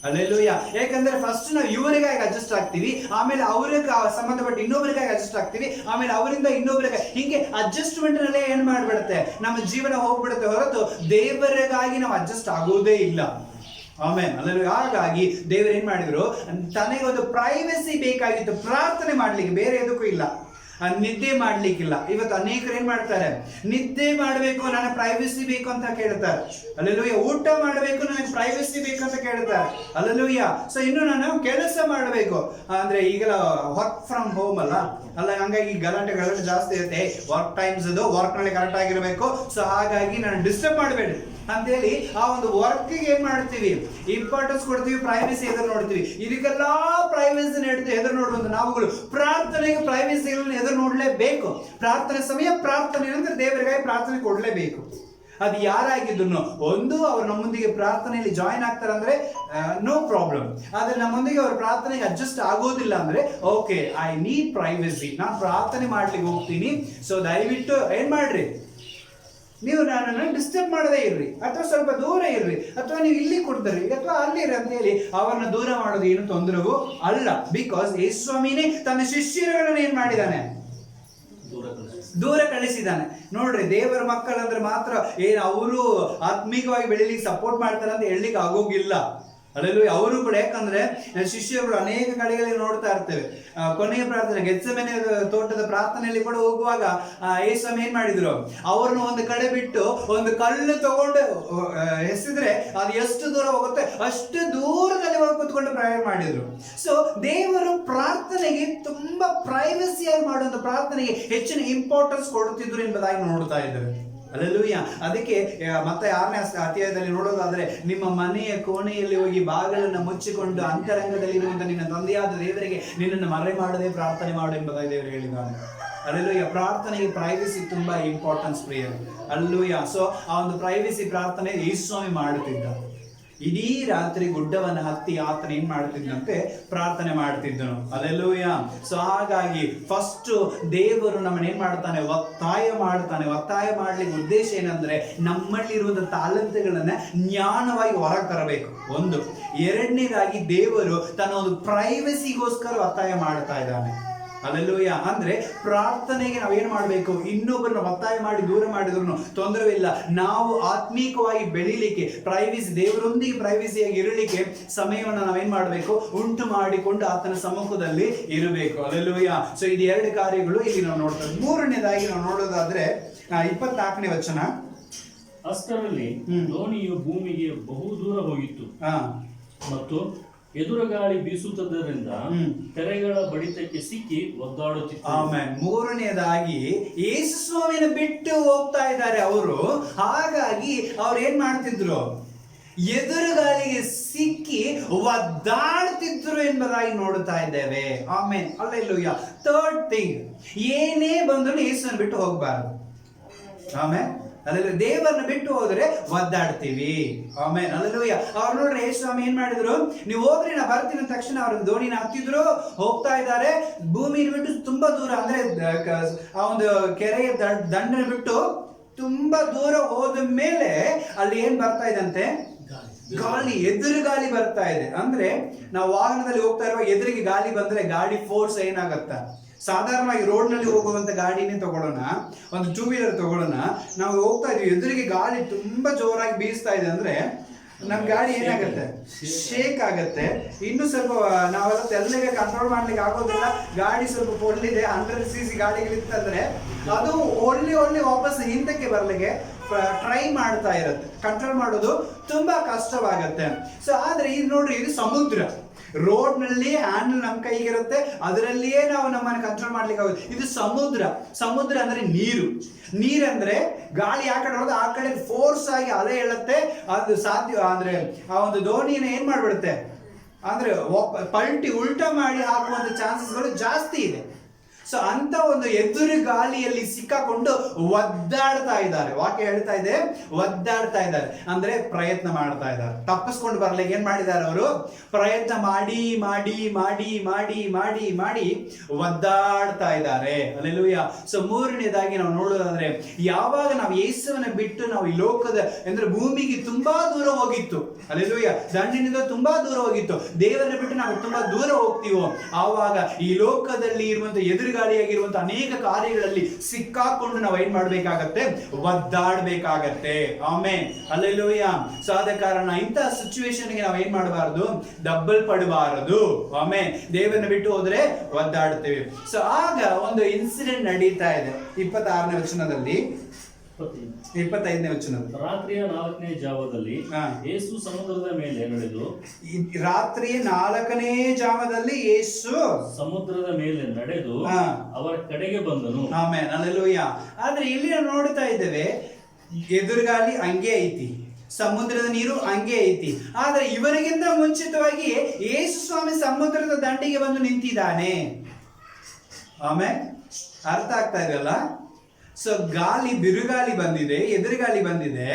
ಅಲ್ಲೆಲ್ಲೂಯ್ಯ. ಯಾಕಂದ್ರೆ ಫಸ್ಟ್ ನಾವು ಇವರಿಗಾಗಿ ಅಡ್ಜಸ್ಟ್ ಆಗ್ತೀವಿ, ಆಮೇಲೆ ಅವ್ರಿಗೆ ಸಂಬಂಧಪಟ್ಟ ಇನ್ನೊಬ್ಬರಿಗಾಗಿ ಅಡ್ಜಸ್ಟ್ ಆಗ್ತೀವಿ, ಆಮೇಲೆ ಅವರಿಂದ ಇನ್ನೊಬ್ಬರಿಗೆ, ಹೀಗೆ ಅಡ್ಜಸ್ಟ್ಮೆಂಟ್ ನಲ್ಲೇ ಏನ್ ಮಾಡ್ಬಿಡುತ್ತೆ, ನಮ್ಮ ಜೀವನ ಹೋಗ್ಬಿಡುತ್ತೆ ಹೊರತು ದೇವರಿಗಾಗಿ ನಾವು ಅಡ್ಜಸ್ಟ್ ಆಗೋದೇ ಇಲ್ಲ. ಆಮೇಲೆ ಅಲ್ಲೆಲ್ಲೂಯ್ಯ. ಹಾಗಾಗಿ ದೇವರು ಏನ್ ಮಾಡಿದ್ರು, ತನಗೆ ಒಂದು ಪ್ರೈವಸಿ ಬೇಕಾಗಿತ್ತು ಪ್ರಾರ್ಥನೆ ಮಾಡ್ಲಿಕ್ಕೆ, ಬೇರೆ ಎದಕ್ಕೂ ಇಲ್ಲ. ನಿದ್ದೆ ಮಾಡ್ಲಿಕ್ಕಿಲ್ಲ. ಇವತ್ತು ಅನೇಕರು ಏನ್ ಮಾಡ್ತಾರೆ, ನಿದ್ದೆ ಮಾಡಬೇಕು, ನನಗೆ ಪ್ರೈವಸಿ ಬೇಕು ಅಂತ ಕೇಳ್ತಾರೆ. ಅಲ್ಲೆಲ್ಲೂಯ್ಯ. ಊಟ ಮಾಡಬೇಕು, ನನಗೆ ಪ್ರೈವಸಿ ಬೇಕು ಅಂತ ಕೇಳ್ತಾರೆ. ಅಲ್ಲೆಲ್ಲೂಯ್ಯ. ಸೊ ಇನ್ನು ನಾನು ಕೆಲಸ ಮಾಡಬೇಕು ಅಂದ್ರೆ ಈಗೆಲ್ಲ ವರ್ಕ್ ಫ್ರಮ್ ಹೋಮ್ ಅಲ್ಲ, ಹಂಗಾಗಿ ಗಲಾಟೆ ಜಾಸ್ತಿ ಇರುತ್ತೆ. ವರ್ಕ್ ಟೈಮ್ಸ್ ಅದು ವರ್ಕ್ ನಲ್ಲಿ ಕರೆಕ್ಟ್ ಆಗಿರಬೇಕು, ಸೊ ಹಾಗಾಗಿ ನಾನು ಡಿಸ್ಟರ್ಬ್ ಮಾಡಬೇಡಿ ಅಂತೇಳಿ ಆ ಒಂದು ವರ್ಕ್ ಏನ್ ಮಾಡ್ತೀವಿ, ಇಂಪಾರ್ಟೆನ್ಸ್ ಕೊಡ್ತೀವಿ, ಪ್ರೈವಸಿ ಎದುರು ನೋಡ್ತೀವಿ. ಇದಕ್ಕೆಲ್ಲ ಪ್ರೈವಸಿ ಎದುರು ನೋಡುವಂತ ನಾವುಗಳು ಪ್ರಾರ್ಥನೆಗೆ ಪ್ರೈವಸಿ ಎದುರು ನೋಡ್ಲೇಬೇಕು. ಪ್ರಾರ್ಥನೆ ಸಮಯ ಪ್ರಾರ್ಥನೆ ಅಂದ್ರೆ ದೇವರಿಗಾಗಿ ಪ್ರಾರ್ಥನೆ ಕೊಡ್ಲೇಬೇಕು. ಅದು ಯಾರಾಗಿದ್ರು ಒಂದು ಅವ್ರು ನಮ್ಮೊಂದಿಗೆ ಪ್ರಾರ್ಥನೆಯಲ್ಲಿ ಜಾಯಿನ್ ಆಗ್ತಾರೆ ಅಂದ್ರೆ ನೋ ಪ್ರಾಬ್ಲಮ್. ಆದ್ರೆ ನಮ್ಮೊಂದಿಗೆ ಅವ್ರ ಪ್ರಾರ್ಥನೆಗೆ ಅಡ್ಜಸ್ಟ್ ಆಗೋದಿಲ್ಲ ಅಂದ್ರೆ ಓಕೆ, ಐ ನೀಡ್ ಪ್ರೈವಸಿ, ನಾನು ಪ್ರಾರ್ಥನೆ ಮಾಡ್ಲಿಕ್ಕೆ ಹೋಗ್ತೀನಿ, ಸೊ ದಯವಿಟ್ಟು ಏನ್ ಮಾಡ್ರಿ, ನೀವು ನನ್ನನ್ನು ಡಿಸ್ಟರ್ಬ್ ಮಾಡದೇ ಇರ್ರಿ, ಅಥವಾ ಸ್ವಲ್ಪ ದೂರ ಇರ್ರಿ, ಅಥವಾ ನೀವು ಇಲ್ಲಿ ಕೊಡ್ತೀರಿ ಅಥವಾ ಅಲ್ಲಿ ಅಂತ ಹೇಳಿ ಅವರನ್ನ ದೂರ ಮಾಡೋದು ಏನು ತೊಂದರೆಗೂ ಅಲ್ಲ. ಬಿಕಾಸ್ ಯೇಸು ಸ್ವಾಮಿನೇ ತನ್ನ ಶಿಷ್ಯರುಗಳನ್ನ ಏನ್ ಮಾಡಿದಾನೆ, ದೂರ ಕಳಿಸಿದ್ದಾನೆ. ನೋಡ್ರಿ, ದೇವರ ಮಕ್ಕಳಂದ್ರೆ ಮಾತ್ರ ಏನು ಅವರು ಆತ್ಮೀಕವಾಗಿ ಬೆಳಿಲಿಕ್ಕೆ ಸಪೋರ್ಟ್ ಮಾಡ್ತಾರೆ ಅಂತ ಹೇಳಲಿಕ್ಕೆ ಆಗೋಗಿಲ್ಲ. ಅಲ್ಲೆಲ್ಲೂಯ್ಯ. ಅವರು ಕೂಡ, ಯಾಕಂದ್ರೆ ಶಿಷ್ಯರುಗಳು ಅನೇಕ ಕಡೆಗಳಲ್ಲಿ ನೋಡ್ತಾ ಇರ್ತೇವೆ. ಕೊನೆಯ ಪ್ರಾರ್ಥನೆ ಗೆತ್ಸೆಮನೆ ತೋಟದ ಪ್ರಾರ್ಥನೆಯಲ್ಲಿ ಕೂಡ ಹೋಗುವಾಗ ಯೇಸು ಏನ್ ಮಾಡಿದ್ರು, ಅವ್ರನ್ನ ಒಂದು ಕಡೆ ಬಿಟ್ಟು ಒಂದು ಕಲ್ಲು ತಗೊಂಡು ಎಸೆದ್ರೆ ಅದು ಎಷ್ಟು ದೂರ ಹೋಗುತ್ತೆ ಅಷ್ಟು ದೂರದಲ್ಲಿ ಹೋಗಿ ಕೂತ್ಕೊಂಡು ಪ್ರೇಯರ್ ಮಾಡಿದ್ರು. ಸೊ ದೇವರು ಪ್ರಾರ್ಥನೆಗೆ ತುಂಬಾ ಪ್ರೈವಸಿಯಾಗಿ ಮಾಡುವಂತ ಪ್ರಾರ್ಥನೆಗೆ ಹೆಚ್ಚಿನ ಇಂಪಾರ್ಟೆನ್ಸ್ ಕೊಡುತ್ತಿದ್ರು ಎಂಬುದಾಗಿ ನೋಡ್ತಾ ಇದ್ದಾರೆ. ಹಲ್ಲೆಲೂಯಾ. ಅದಕ್ಕೆ ಮತ್ತೆ 6ನೇ ಅಧ್ಯಾಯದಲ್ಲಿ ನೋಡೋದಾದ್ರೆ, ನಿಮ್ಮ ಮನೆಯ ಕೋಣೆಯಲ್ಲಿ ಹೋಗಿ ಬಾಗಿಲನ್ನು ಮುಚ್ಚಿಕೊಂಡು ಅಂತರಂಗದಲ್ಲಿರುವಂತ ನಿನ್ನ ತಂದೆಯಾದ ದೇವರಿಗೆ ನಿನ್ನನ್ನು ಮರೆ ಮಾಡದೆ ಪ್ರಾರ್ಥನೆ ಮಾಡು ಎಂಬುದಾಗಿ ದೇವರು ಹೇಳಿದ್ದಾನೆ. ಹಲ್ಲೆಲೂಯಾ. ಪ್ರಾರ್ಥನೆಗೆ ಪ್ರೈವಸಿ ತುಂಬಾ ಇಂಪಾರ್ಟೆನ್ಸ್ ಪ್ರಿಯರು. ಹಲ್ಲೆಲೂಯಾ. ಸೊ ಆ ಒಂದು ಪ್ರೈವಸಿ ಪ್ರಾರ್ಥನೆ ಯೇಸು ಸ್ವಾಮಿ ಮಾಡುತ್ತಿದ್ದ. ಇಡೀ ರಾತ್ರಿ ಗುಡ್ಡವನ್ನು ಹತ್ತಿ ಆತನ ಏನ್ ಮಾಡ್ತಿದ್ದಂತೆ, ಪ್ರಾರ್ಥನೆ ಮಾಡ್ತಿದ್ದನು. ಹಲ್ಲೆಲೂಯಾ. ಸೊ ಹಾಗಾಗಿ ಫಸ್ಟ್ ದೇವರು ನಮ್ಮನ್ನ ಏನ್ ಮಾಡ್ತಾನೆ, ಒತ್ತಾಯ ಮಾಡ್ತಾನೆ. ಒತ್ತಾಯ ಮಾಡ್ಲಿಕ್ಕೆ ಉದ್ದೇಶ ಏನಂದ್ರೆ, ನಮ್ಮಲ್ಲಿರುವಂತಹ ತಾಲಂತುಗಳನ್ನ ಜ್ಞಾನವಾಗಿ ಹೊರಗೆ ತರಬೇಕು ಒಂದು. ಎರಡನೇದಾಗಿ ದೇವರು ತನ್ನ ಒಂದು ಪ್ರೈವಸಿಗೋಸ್ಕರ ಒತ್ತಾಯ ಮಾಡ್ತಾ ಇದ್ದಾನೆ. ಹಲ್ಲೆಲೂಯಾ. ಅಂದ್ರೆ ಪ್ರಾರ್ಥನೆಗೆ ನಾವೇನ್ ಮಾಡ್ಬೇಕು, ಇನ್ನೊಬ್ಬರನ್ನ ಒತ್ತಾಯ ಮಾಡಿ ದೂರ ಮಾಡಿದ್ರು ತೊಂದರೆವಿಲ್ಲ. ನಾವು ಆತ್ಮೀಕವಾಗಿ ಬೆಳಿಲಿಕ್ಕೆ, ಪ್ರೈವಸಿ, ದೇವರೊಂದಿಗೆ ಪ್ರೈವಸಿಯಾಗಿ ಇರಲಿಕ್ಕೆ ಸಮಯವನ್ನು ನಾವೇನ್ ಮಾಡ್ಬೇಕು, ಉಂಟು ಮಾಡಿಕೊಂಡು ಆತನ ಸಮ್ಮುಖದಲ್ಲಿ ಇರಬೇಕು. ಹಲ್ಲೆಲೂಯಾ. ಸೊ ಇದು 2 ಕಾರ್ಯಗಳು ಇಲ್ಲಿ ನಾವು ನೋಡ್ತೇವೆ. 3ನೇದಾಗಿ ನಾವು ನೋಡೋದಾದ್ರೆ 24ನೇ ವಚನ. ಅಷ್ಟರಲ್ಲಿ ದೋಣಿಯು ಭೂಮಿಗೆ ಬಹು ದೂರ ಹೋಗಿತ್ತು ಮತ್ತು ಎದುರುಗಾಳಿ ಬೀಸುತ್ತದರಿಂದ ತೆರೆಗಳ ಬಡಿತಕ್ಕೆ ಸಿಕ್ಕಿ ಒದ್ದಾಡುತ್ತಿತ್ತು. ಆಮೆನ್. 3ನೇದಾಗಿ ಯೇಸು ಸ್ವಾಮಿನ ಬಿಟ್ಟು ಹೋಗ್ತಾ ಇದ್ದಾರೆ ಅವರು. ಹಾಗಾಗಿ ಅವ್ರು ಏನ್ ಮಾಡ್ತಿದ್ರು, ಎದುರುಗಾಳಿಗೆ ಸಿಕ್ಕಿ ಒದ್ದಾಡ್ತಿದ್ರು ಎಂಬುದಾಗಿ ನೋಡುತ್ತಾ ಇದ್ದೇವೆ. ಆಮೆನ್. ಹಲ್ಲೆಲೂಯಾ. 3rd ಥಿಂಗ್, ಏನೇ ಬಂದ್ರು ಯೇಸುವನ್ನು ಬಿಟ್ಟು ಹೋಗಬಾರದು. ಆಮೇಲೆ ಅಲ್ಲೆಲ್ಲ ದೇವರನ್ನ ಬಿಟ್ಟು ಹೋದ್ರೆ ಒದ್ದಾಡ್ತೀವಿ. ಆಮೇಲೆ ಅಲ್ಲೆಲ್ಲೂಯ್ಯ. ಅವ್ರು ನೋಡ್ರಿ ಯೇಸು ಸ್ವಾಮಿ ಏನ್ ಮಾಡಿದ್ರು, ನೀವು ಹೋಗ್ರಿ ನಾ ಬರ್ತೀನಿ ಅಂದ ತಕ್ಷಣ ಅವ್ರ ದೋಣಿನ ಹತ್ತಿದ್ರು, ಹೋಗ್ತಾ ಇದ್ದಾರೆ. ಭೂಮಿನ ಬಿಟ್ಟು ತುಂಬಾ ದೂರ, ಅಂದ್ರೆ ಆ ಒಂದು ಕೆರೆಯ ದಂಡನ ಬಿಟ್ಟು ತುಂಬಾ ದೂರ ಹೋದ ಮೇಲೆ ಅಲ್ಲಿ ಏನ್ ಬರ್ತಾ ಇದಂತೆ, ಗಾಳಿ, ಎದುರು ಗಾಳಿ ಬರ್ತಾ ಇದೆ. ಅಂದ್ರೆ ನಾವು ವಾಹನದಲ್ಲಿ ಹೋಗ್ತಾ ಇರುವಾಗ ಎದುರಿಗೆ ಗಾಳಿ ಬಂದ್ರೆ ಗಾಡಿ ಫೋರ್ಸ್ ಏನಾಗತ್ತ, ಸಾಧಾರಣವಾಗಿ ರೋಡ್ ನಲ್ಲಿ ಹೋಗುವಂತ ಗಾಡಿನೇ ತಗೊಳ್ಳೋಣ, ಒಂದು 2 ವೀಲರ್ ತಗೊಳ್ಳೋಣ, ನಾವು ಹೋಗ್ತಾ ಇದೀವಿ, ಎದುರಿಗೆ ಗಾಳಿ ತುಂಬಾ ಜೋರಾಗಿ ಬೀಸ್ತಾ ಇದೆ ಅಂದ್ರೆ ನಮ್ ಗಾಡಿ ಏನಾಗತ್ತೆ, ಶೇಕ್ ಆಗತ್ತೆ. ಇನ್ನು ಸ್ವಲ್ಪ ನಾವೆಲ್ಲ ತೆಲ್ಲಗೆ ಕಂಟ್ರೋಲ್ ಮಾಡ್ಲಿಕ್ಕೆ ಆಗೋದಿಲ್ಲ. ಗಾಡಿ ಸ್ವಲ್ಪ ಒಳ್ಳಿದೆ 100cc ಗಾಡಿಗಳಿತ್ತಂದ್ರೆ ಅದು ಒಳ್ಳೆ ವಾಪಸ್ ಹಿಂದಕ್ಕೆ ಬರ್ಲಿಕ್ಕೆ ಟ್ರೈ ಮಾಡ್ತಾ ಇರತ್ತೆ. ಕಂಟ್ರೋಲ್ ಮಾಡೋದು ತುಂಬಾ ಕಷ್ಟವಾಗತ್ತೆ. ಸೊ ಆದ್ರೆ ಇದು ನೋಡ್ರಿ, ಇದು ಸಮುದ್ರ. ರೋಡ್ ನಲ್ಲಿ ಹ್ಯಾಂಡಲ್ ನಮ್ ಕೈಗಿರುತ್ತೆ, ಅದರಲ್ಲಿಯೇ ನಾವು ನಮ್ಮನ್ನು ಕಂಟ್ರೋಲ್ ಮಾಡ್ಲಿಕ್ಕೆ ಆಗುತ್ತೆ. ಇದು ಸಮುದ್ರ ಅಂದ್ರೆ ನೀರಂದ್ರೆ ಗಾಳಿ ಆ ಕಡೆ ಹೋದ ಆ ಕಡೆ ಫೋರ್ಸ್ ಆಗಿ ಅಲೆ ಹೇಳುತ್ತೆ. ಅದು ಸಾಧ್ಯ ಅಂದ್ರೆ ಆ ಒಂದು ದೋಣಿನ ಏನ್ ಮಾಡ್ಬಿಡುತ್ತೆ ಅಂದ್ರೆ ಪಲ್ಟಿ ಉಲ್ಟಾ ಮಾಡಿ ಹಾಕುವಂತ ಚಾನ್ಸಸ್ಗಳು ಜಾಸ್ತಿ ಇದೆ. ಸೊ ಅಂತ ಒಂದು ಎದುರು ಗಾಳಿಯಲ್ಲಿ ಸಿಕ್ಕಾಕೊಂಡು ಒದ್ದಾಡ್ತಾ ಇದ್ದಾರೆ. ವಾಕ್ಯ ಹೇಳ್ತಾ ಇದೆ, ಒದ್ದಾಡ್ತಾ ಇದ್ದಾರೆ ಅಂದ್ರೆ ಪ್ರಯತ್ನ ಮಾಡ್ತಾ ಇದ್ದಾರೆ. ತಪ್ಪಿಸ್ಕೊಂಡು ಬರ್ಲಿಕ್ಕೆ ಏನ್ ಮಾಡಿದ್ದಾರೆ ಅವರು, ಪ್ರಯತ್ನ ಮಾಡಿ ಮಾಡಿ ಮಾಡಿ ಮಾಡಿ ಮಾಡಿ ಮಾಡಿ ಒದ್ದಾಡ್ತಾ ಇದ್ದಾರೆ. ಹಲ್ಲೆಲೂಯಾ. ಸೊ ಮೂರನೇದಾಗಿ ನಾವು ನೋಡೋದಾದ್ರೆ, ಯಾವಾಗ ನಾವು ಯೇಸುವನ್ನ ಬಿಟ್ಟು ನಾವು ಈ ಲೋಕದ ಅಂದ್ರೆ ಭೂಮಿಗೆ ತುಂಬಾ ದೂರ ಹೋಗಿತ್ತು, ಹಲ್ಲೆಲೂಯಾ, ದಂಡಿನಿಂದ ತುಂಬಾ ದೂರ ಹೋಗಿತ್ತು, ದೇವರನ್ನ ಬಿಟ್ಟು ನಾವು ತುಂಬಾ ದೂರ ಹೋಗ್ತೀವೋ, ಆವಾಗ ಈ ಲೋಕದಲ್ಲಿ ಇರುವಂತ ಎದುರು ಗಾಳಿಯಾಗಿರುವಂತಹ ಅನೇಕ ಕಾರ್ಯಗಳಲ್ಲಿ ಸಿಕ್ಕಾಕೊಂಡು ನಾವು ಏನ್ ಮಾಡ್ಬೇಕಾಗತ್ತೆ, ಒದ್ದಾಡ್ಬೇಕಾಗತ್ತೆ. Amen, hallelujah. ಸೊ ಆದ ಕಾರಣ ಇಂತಹ ಸಿಚುವೇಶನ್ಗೆ ನಾವು ಏನ್ ಮಾಡಬಾರದು, ಡಬ್ಬಲ್ ಪಡಬಾರದು. ಆಮೆನ್. ದೇವರನ್ನ ಬಿಟ್ಟು ಹೋದ್ರೆ ಒದ್ದಾಡ್ತೇವೆ. ಸೊ ಆಗ ಒಂದು ಇನ್ಸಿಡೆಂಟ್ ನಡೀತಾ ಇದೆ 26ನೇ ವಚನದಲ್ಲಿ, 25ನೇ ವಚನದಲ್ಲಿ. ರಾತ್ರಿಯ 4ನೇ ಜಾವದಲ್ಲಿ ಯೇಸು ಸಮುದ್ರದ ಮೇಲೆ ನಡೆದು, ರಾತ್ರಿಯ 4ನೇ ಜಾವದಲ್ಲಿ ಯೇಸು ಸಮುದ್ರದ ಮೇಲೆ ನಡೆದು ಅವರ ಕಡೆಗೆ ಬಂದನು. Amen, hallelujah. ಆದ್ರೆ ಇಲ್ಲಿ ನಾವು ನೋಡ್ತಾ ಇದ್ದೇವೆ, ಎದುರುಗಾಲಿ ಹಂಗೆ ಐತಿ, ಸಮುದ್ರದ ನೀರು ಹಂಗೆ ಐತಿ. ಆದ್ರೆ ಇವರಿಗಿಂತ ಮುಂಚಿತವಾಗಿ ಯೇಸು ಸ್ವಾಮಿ ಸಮುದ್ರದ ದಂಡಿಗೆ ಬಂದು ನಿಂತಿದ್ದಾನೆ. ಆಮೇಲೆ ಅರ್ಥ ಆಗ್ತಾ ಇದೆಯಲ್ಲ. ಸೊ ಗಾಳಿ, ಬಿರುಗಾಳಿ ಬಂದಿದೆ, ಎದುರುಗಾಳಿ ಬಂದಿದೆ,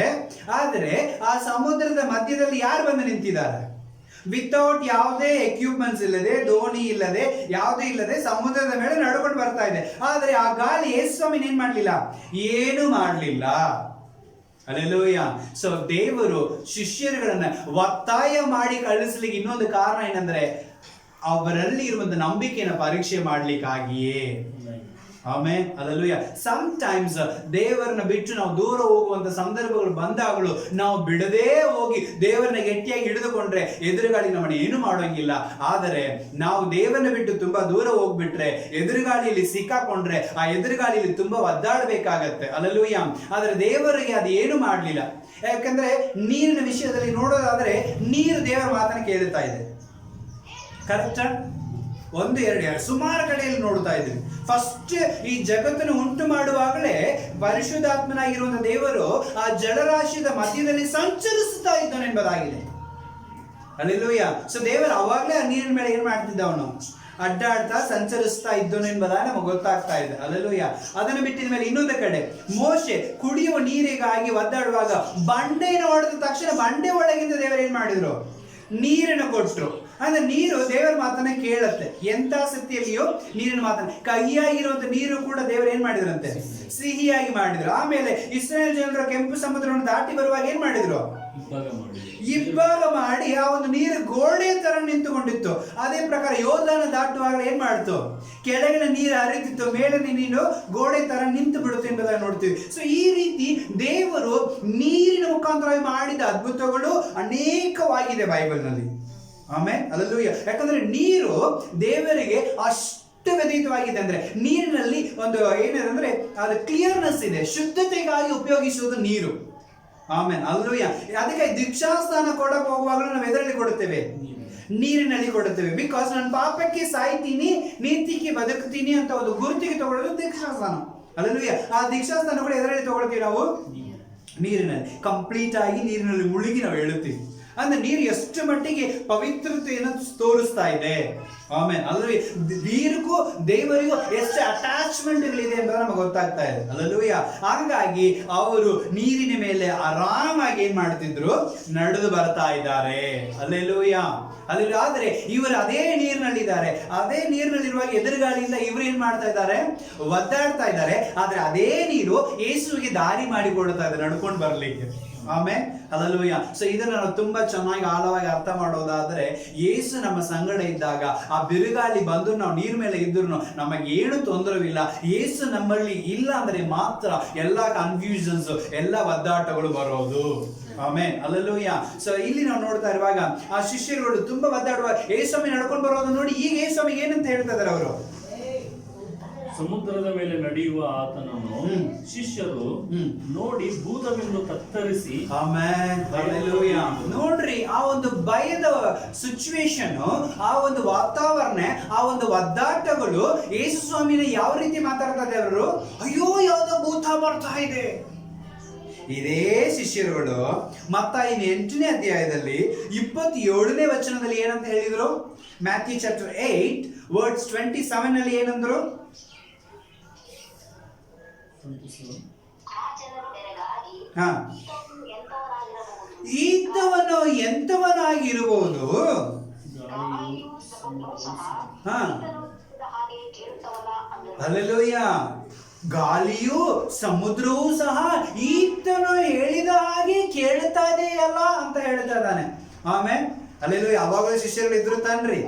ಆದರೆ ಆ ಸಮುದ್ರದ ಮಧ್ಯದಲ್ಲಿ ಯಾರು ಬಂದು ನಿಂತಿದ್ದಾರೆ? ವಿತೌಟ್ ಯಾವುದೇ ಎಕ್ವಿಪ್ಮೆಂಟ್ಸ್ ಇಲ್ಲದೆ, ದೋಣಿ ಇಲ್ಲದೆ, ಯಾವುದೇ ಇಲ್ಲದೆ ಸಮುದ್ರದ ಮೇಲೆ ನಡ್ಕೊಂಡು ಬರ್ತಾ ಇದೆ. ಆದರೆ ಆ ಗಾಳಿ ಯೇಸು ಸ್ವಾಮಿನ ಏನ್ ಮಾಡ್ಲಿಲ್ಲ, ಏನು ಮಾಡ್ಲಿಲ್ಲ. ಹಲ್ಲೆಲೂಯಾ. ಸೊ ದೇವರು ಶಿಷ್ಯರುಗಳನ್ನ ಒತ್ತಾಯ ಮಾಡಿ ಕಳಿಸ್ಲಿಕ್ಕೆ ಇನ್ನೊಂದು ಕಾರಣ ಏನಂದ್ರೆ, ಅವರಲ್ಲಿ ಇರುವಂತ ನಂಬಿಕೆಯನ್ನು ಪರೀಕ್ಷೆ ಮಾಡ್ಲಿಕ್ಕಾಗಿಯೇ. Amen, hallelujah. ಸಮ್ಟೈಮ್ಸ್ ದೇವರನ್ನ ಬಿಟ್ಟು ನಾವು ದೂರ ಹೋಗುವಂತ ಸಂದರ್ಭಗಳು ಬಂದಾಗಲೂ ನಾವು ಬಿಡದೇ ಹೋಗಿ ದೇವರನ್ನ ಗಟ್ಟಿಯಾಗಿ ಹಿಡಿದುಕೊಂಡ್ರೆ ಎದುರುಗಾಳಿ ನಮ್ಮನ್ನ ಏನು ಮಾಡೋಂಗಿಲ್ಲ. ಆದರೆ ನಾವು ದೇವರನ್ನ ಬಿಟ್ಟು ತುಂಬಾ ದೂರ ಹೋಗ್ಬಿಟ್ರೆ, ಎದುರುಗಾಳಿಯಲ್ಲಿ ಸಿಕ್ಕಾಕೊಂಡ್ರೆ ಆ ಎದುರುಗಾಳಿಯಲ್ಲಿ ತುಂಬಾ ಒದ್ದಾಡಬೇಕಾಗತ್ತೆ. ಹಲ್ಲೆಲೂಯಾ. ಆದ್ರೆ ದೇವರಿಗೆ ಅದು ಏನು ಮಾಡ್ಲಿಲ್ಲ. ಯಾಕಂದ್ರೆ ನೀರಿನ ವಿಷಯದಲ್ಲಿ ನೋಡೋದಾದ್ರೆ, ನೀರು ದೇವರ ಮಾತನ್ನ ಕೇಳ್ತಾ ಇದೆ. ಕರೆಕ್ಟಾ? 1, 2 ಸುಮಾರು ಕಡೆಯಲ್ಲಿ ನೋಡ್ತಾ ಇದ್ದೀವಿ. ಫಸ್ಟ್ ಈ ಜಗತ್ತನ್ನು ಉಂಟು ಮಾಡುವಾಗಲೇ ಪರಿಶುದ್ಧಾತ್ಮನಾಗಿರುವಂತ ದೇವರು ಆ ಜಲರಾಶಿಯ ಮಧ್ಯದಲ್ಲಿ ಸಂಚರಿಸುತ್ತಾ ಇದ್ದಾನೆ ಎಂಬುದಾಗಿದೆ. ಹಲ್ಲೆಲೂಯಾ. ಸೊ ದೇವರು ಅವಾಗಲೇ ಆ ನೀರಿನ ಮೇಲೆ ಏನ್ ಮಾಡ್ತಿದ್ದ, ಅವನು ಅಡ್ಡಾಡ್ತಾ ಸಂಚರಿಸ್ತಾ ಇದ್ದನು ಎಂಬುದಾಗಿ ನಮಗೆ ಗೊತ್ತಾಗ್ತಾ ಇದೆ. ಹಲ್ಲೆಲೂಯಾ. ಅದನ್ನು ಬಿಟ್ಟಿದ ಮೇಲೆ ಇನ್ನೊಂದು ಕಡೆ ಮೋಶೆ ಕುಡಿಯುವ ನೀರಿಗಾಗಿ ಒದ್ದಾಡುವಾಗ ಬಂಡೆಯನ್ನು ಹೊಡೆದ ತಕ್ಷಣ ಬಂಡೆ ಒಳಗಿಂದ ದೇವರು ಏನ್ ಮಾಡಿದ್ರು, ನೀರನ್ನು ಕೊಟ್ಟರು. ಅಂದ್ರೆ ನೀರು ದೇವರ ಮಾತನ್ನ ಕೇಳತ್ತೆ. ಎಂತ ಸ್ಥಿತಿಯಲ್ಲಿಯೋ ನೀರಿನ ಮಾತನ್ನ, ಕಹಿಯಾಗಿರುವಂತ ನೀರು ಕೂಡ ದೇವರು ಏನ್ ಮಾಡಿದ್ರಂತೆ, ಸಿಹಿಯಾಗಿ ಮಾಡಿದ್ರು. ಆಮೇಲೆ ಇಸ್ರಾಯೇಲ್ ಜನರು ಕೆಂಪು ಸಮುದ್ರವನ್ನು ದಾಟಿ ಬರುವಾಗ ಏನ್ ಮಾಡಿದ್ರು, ಇಬ್ಬಾಗ ಮಾಡಿ ಆ ಒಂದು ನೀರು ಗೋಡೆ ತರ ನಿಂತುಕೊಂಡಿತ್ತು. ಅದೇ ಪ್ರಕಾರ ಯೋರ್ದಾನ ದಾಟುವಾಗ ಏನ್ ಮಾಡ್ತು, ಕೆಳಗಿನ ನೀರು ಹರಿತಿತ್ತು, ಮೇಲಿನ ನೀರು ಗೋಡೆ ತರ ನಿಂತು ಬಿಡುತ್ತೆ ಎಂಬುದಾಗಿ ನೋಡ್ತೀವಿ. ಸೊ ಈ ರೀತಿ ದೇವರು ನೀರಿನ ಮುಖಾಂತರವಾಗಿ ಮಾಡಿದ ಅದ್ಭುತಗಳು ಅನೇಕವಾಗಿದೆ ಬೈಬಲ್ ನಲ್ಲಿ. Amen, hallelujah. ಯಾಕಂದ್ರೆ ನೀರು ದೇವರಿಗೆ ಅಷ್ಟು ವ್ಯತೀತವಾಗಿದೆ. ಅಂದ್ರೆ ನೀರಿನಲ್ಲಿ ಒಂದು ಏನಿದೆ, ಅದು ಕ್ಲಿಯರ್ನೆಸ್ ಇದೆ. ಶುದ್ಧತೆಗಾಗಿ ಉಪಯೋಗಿಸುವುದು ನೀರು. Amen, hallelujah. ಅದಕ್ಕೆ ದೀಕ್ಷಾಸ್ನಾನ ಕೊಡಕ್ಕೆ ಹೋಗುವಾಗಲೂ ನಾವು ಎದರಲ್ಲಿ ಕೊಡುತ್ತೇವೆ, ನೀರಿನಲ್ಲಿ ಕೊಡುತ್ತೇವೆ. ಬಿಕಾಸ್ ನಾನು ಪಾಪಕ್ಕೆ ಸಾಯ್ತೀನಿ, ನೀತಿಗೆ ಬದುಕ್ತೀನಿ ಅಂತ ಒಂದು ಗುರುತಿಗೆ ತಗೊಳ್ಳೋದು ದೀಕ್ಷಾಸ್ನಾನ. ಹಲ್ಲೆಲೂಯಾ. ಆ ದೀಕ್ಷಾಸ್ನಾನ ಕೂಡ ಎದರಲ್ಲಿ ತಗೊಳ್ತೀವಿ ನಾವು, ನೀರಿನಲ್ಲಿ. ಕಂಪ್ಲೀಟ್ ಆಗಿ ನೀರಿನಲ್ಲಿ ಮುಳುಗಿ ನಾವು ಹೇಳುತ್ತೀವಿ. ಅಂದ್ರೆ ನೀರು ಎಷ್ಟು ಮಟ್ಟಿಗೆ ಪವಿತ್ರತೆಯನ್ನು ತೋರಿಸ್ತಾ ಇದೆ. ಆಮೇಲೆ ಅಲ್ವೇ ನೀರಿಗೂ ದೇವರಿಗೂ ಎಷ್ಟು ಅಟ್ಯಾಚ್ಮೆಂಟ್ಗಳಿದೆ ಅಂತ ನಮಗೆ ಗೊತ್ತಾಗ್ತಾ ಇದೆ. ಅಲ್ಲೂಯ್ಯ. ಹಾಗಾಗಿ ಅವರು ನೀರಿನ ಮೇಲೆ ಆರಾಮಾಗಿ ಏನ್ ಮಾಡ್ತಿದ್ರು, ನಡೆದು ಬರ್ತಾ ಇದ್ದಾರೆ. ಅಲ್ಲೆಲೂಯ್ಯ. ಅಲ್ಲಿ ಆದ್ರೆ ಇವರು ಅದೇ ನೀರಿನಲ್ಲಿದ್ದಾರೆ. ಅದೇ ನೀರಿನಲ್ಲಿರುವಾಗ ಎದುರುಗಾಳಿಯಿಂದ ಇವರು ಏನ್ ಮಾಡ್ತಾ ಇದ್ದಾರೆ, ಒದ್ದಾಡ್ತಾ ಇದ್ದಾರೆ. ಆದ್ರೆ ಅದೇ ನೀರು ಯೇಸುವಿಗೆ ದಾರಿ ಮಾಡಿಕೊಡ್ತಾ ಇದೆ ನಡ್ಕೊಂಡು ಬರ್ಲಿಕ್ಕೆ. ಆಮೇಲೆ ಹಲ್ಲೆಲೂಯಾ. ಸೊ ಇದನ್ನ ನಾವು ತುಂಬಾ ಚೆನ್ನಾಗಿ ಆಳವಾಗಿ ಅರ್ಥ ಮಾಡೋದಾದ್ರೆ, ಯೇಸು ನಮ್ಮ ಸಂಗಡ ಇದ್ದಾಗ ಆ ಬಿರುಗಾಳಿ ಬಂದು ನಾವು ನೀರ್ ಮೇಲೆ ಇದ್ರು ನಮಗೆ ಏನು ತೊಂದರೆವಿಲ್ಲ. ಯೇಸು ನಮ್ಮಲ್ಲಿ ಇಲ್ಲ ಅಂದ್ರೆ ಮಾತ್ರ ಎಲ್ಲಾ ಕನ್ಫ್ಯೂಷನ್ಸ್, ಎಲ್ಲ ಒದ್ದಾಟಗಳು ಬರೋದು. ಆಮೇಲೆ ಹಲ್ಲೆಲೂಯಾ. ಸೊ ಇಲ್ಲಿ ನಾವು ನೋಡ್ತಾ ಇರುವಾಗ ಆ ಶಿಷ್ಯರುಗಳು ತುಂಬಾ ಒದ್ದಾಡುವ ಯೇಸುಸ್ವಾಮಿ ನಡ್ಕೊಂಡು ಬರೋದು ನೋಡಿ. ಈಗ ಯೇಸುಸ್ವಾಮಿಗೆ ಏನಂತ ಹೇಳ್ತಾ ಇದಾರೆ ಅವರು, ಸಮುದ್ರದ ಮೇಲೆ ನಡೆಯುವ ಆತನನ್ನು ಶಿಷ್ಯರು ನೋಡಿ ಭೂತವೆಂದು ತತ್ತರಿಸಿ. Amen hallelujah. ನೋಡ್ರಿ, ಆ ಒಂದು ಭಯದ ಸಿಚುವೇಶನ್, ಆ ಒಂದು ವಾತಾವರಣ, ಆ ಒಂದು ಒದ್ದಾಟಗಳು ಯೇಸು ಸ್ವಾಮಿನ ಯಾವ ರೀತಿ ಮಾತಾಡ್ತಾ ಇದ್ದಾರೆ ಅವರು, ಅಯ್ಯೋ ಯಾವ್ದೋ ಭೂತ ಬರ್ತಾ ಇದೆ. ಇದೇ ಶಿಷ್ಯರುಗಳು ಮತ್ತಾಯಿ 8ನೇ ಅಧ್ಯಾಯದಲ್ಲಿ 27ನೇ ವಚನದಲ್ಲಿ ಏನಂತ ಹೇಳಿದ್ರು, ಮ್ಯಾಥ್ಯೂ ಚಾಪ್ಟರ್ 8 ವರ್ಡ್ಸ್ 27 ನಲ್ಲಿ ಏನಂದ್ರು, ಈತವನು ಎಂತವನಾಗಿರುವುದು, ಹಲ್ಲೆಲೂಯಾ. ಗಾಳಿಯು ಸಮುದ್ರವೂ ಸಹ ಈತನು ಹೇಳಿದ ಹಾಗೆ ಕೇಳ್ತಾ ಇದೆಯಲ್ಲ ಅಂತ ಹೇಳ್ತಾ ಇದ್ದಾನೆ. ಆಮೇಲೆ ಹಲ್ಲೆಲೂಯಾ. ಅವಾಗಲೂ ಶಿಷ್ಯರು ಇದ್ರು ತಾನ್ರಿ.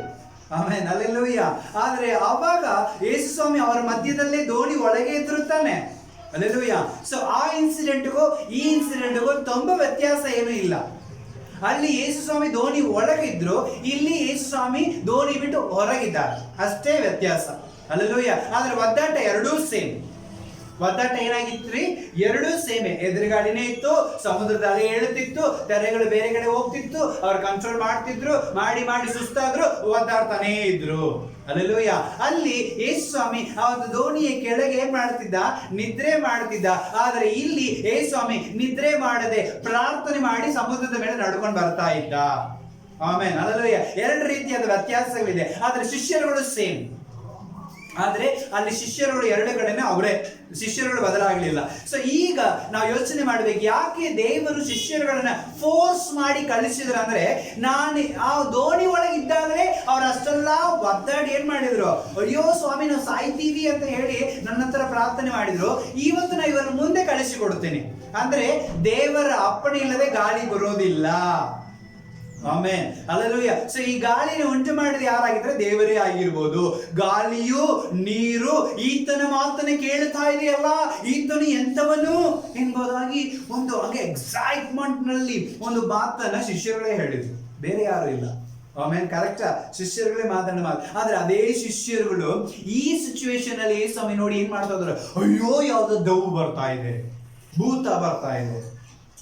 ಆಮೇಲೆ ಹಲ್ಲೆಲೂಯಾ. ಆದ್ರೆ ಅವಾಗ ಯೇಸು ಸ್ವಾಮಿ ಅವರ ಮಧ್ಯದಲ್ಲೇ ದೋಣಿ ಒಳಗೆ ಇದ್ರು ತಾನೆ. ಹಲ್ಲೆಲೂಯಾ. ಸೊ ಆ ಇನ್ಸಿಡೆಂಟ್ಗೂ ಈ ಇನ್ಸಿಡೆಂಟ್ಗೂ ತುಂಬಾ ವ್ಯತ್ಯಾಸ ಏನು ಇಲ್ಲ. ಅಲ್ಲಿ ಯೇಸು ಸ್ವಾಮಿ ದೋಣಿ ಒಳಗಿದ್ರು, ಇಲ್ಲಿ ಯೇಸು ಸ್ವಾಮಿ ದೋಣಿ ಬಿಟ್ಟು ಹೊರಗಿದ್ದಾರೆ, ಅಷ್ಟೇ ವ್ಯತ್ಯಾಸ. ಹಲ್ಲೆಲೂಯಾ. ಆದ್ರೆ ಒದ್ದಾಟ ಎರಡೂ ಸೇಮ್. ಒದ್ದಾಟ ಏನಾಗಿತ್ರಿ, ಎರಡೂ ಸೇಮೆ. ಎದುರುಗಾಡಿನೇ ಇತ್ತು, ಸಮುದ್ರದ ಅಲೆ ಏಳುತ್ತಿತ್ತು, ತೆರೆಗಳು ಬೇರೆ ಕಡೆ ಹೋಗ್ತಿತ್ತು, ಅವ್ರು ಕಂಟ್ರೋಲ್ ಮಾಡ್ತಿದ್ರು, ಮಾಡಿ ಸುಸ್ತಾದ್ರು, ಒದ್ದಾಡ್ತಾನೇ ಇದ್ರು. ಹಲ್ಲೆಲೂಯಾ. ಅಲ್ಲಿ ಯೇಸು ಸ್ವಾಮಿ ಆ ಒಂದು ದೋಣಿಯ ಕೆಳಗೆ ಏನ್ ಮಾಡ್ತಿದ್ದ, ನಿದ್ರೆ ಮಾಡ್ತಿದ್ದ. ಆದ್ರೆ ಇಲ್ಲಿ ಯೇಸು ಸ್ವಾಮಿ ನಿದ್ರೆ ಮಾಡದೆ ಪ್ರಾರ್ಥನೆ ಮಾಡಿ ಸಮುದ್ರದ ಮೇಲೆ ನಡ್ಕೊಂಡು ಬರ್ತಾ ಇದ್ದ. ಆಮೇಲೆ ಹಲ್ಲೆಲೂಯಾ. ಎರಡು ರೀತಿಯಾದ ವ್ಯತ್ಯಾಸಗಳಿದೆ, ಆದ್ರೆ ಶಿಷ್ಯರುಗಳು ಸೇಮ್. ಆದ್ರೆ ಅಲ್ಲಿ ಶಿಷ್ಯರುಗಳು ಎರಡು ಕಡೆನೇ ಅವರೇ, ಶಿಷ್ಯರುಗಳು ಬದಲಾಗಲಿಲ್ಲ. ಸೊ ಈಗ ನಾವು ಯೋಚನೆ ಮಾಡ್ಬೇಕು, ಯಾಕೆ ದೇವರು ಶಿಷ್ಯರುಗಳನ್ನ ಫೋರ್ಸ್ ಮಾಡಿ ಕಳಿಸಿದ್ರು ಅಂದ್ರೆ, ನಾನು ಆ ದೋಣಿ ಒಳಗಿದ್ದಾಗಲೇ ಅವ್ರು ಅಷ್ಟೆಲ್ಲ ಒದ್ದಾಡಿ ಏನ್ ಮಾಡಿದ್ರು, ಅಯ್ಯೋ ಸ್ವಾಮಿ ನಾವು ಸಾಯ್ತೀವಿ ಅಂತ ಹೇಳಿ ನನ್ನ ಹತ್ರ ಪ್ರಾರ್ಥನೆ ಮಾಡಿದ್ರು. ಇವತ್ತು ನಾ ಇವರನ್ನು ಮುಂದೆ ಕಳಿಸಿಕೊಡುತ್ತೇನೆ ಅಂದ್ರೆ ದೇವರ ಅಪ್ಪಣೆ ಇಲ್ಲದೆ ಗಾಳಿ ಬರೋದಿಲ್ಲ. Amen hallelujah. ಸೊ ಈ ಗಾಳಿನ ಉಂಟು ಮಾಡಿದ ಯಾರಾಗಿದ್ರೆ ದೇವರೇ ಆಗಿರ್ಬೋದು. ಗಾಳಿಯು ನೀರು ಈತನ ಮಾತನ್ನ ಕೇಳ್ತಾ ಇದೆಯಲ್ಲ, ಈತನು ಎಂತವನು ಎಂಬುದಾಗಿ ಒಂದು ಹಾಗೆ ಎಕ್ಸೈಟ್ಮೆಂಟ್ ನಲ್ಲಿ ಒಂದು ಮಾತನ್ನ ಶಿಷ್ಯರುಗಳೇ ಹೇಳಿದ್ರು, ಬೇರೆ ಯಾರು ಇಲ್ಲ. ಆಮೇಲೆ ಕರೆಕ್ಟಾ, ಶಿಷ್ಯರುಗಳೇ ಮಾತಾಡೋ ಮಾತು. ಆದ್ರೆ ಅದೇ ಶಿಷ್ಯರುಗಳು ಈ ಸಿಚುವೇಶನ್ ಅಲ್ಲಿ ಈ ಸಮಯ ನೋಡಿ ಏನ್ ಮಾಡ್ತಾ ಇದ್ರು, ಅಯ್ಯೋ ಯಾವ್ದೋ ದವ್ವು ಬರ್ತಾ ಇದೆ, ಭೂತ ಬರ್ತಾ ಇದೆ.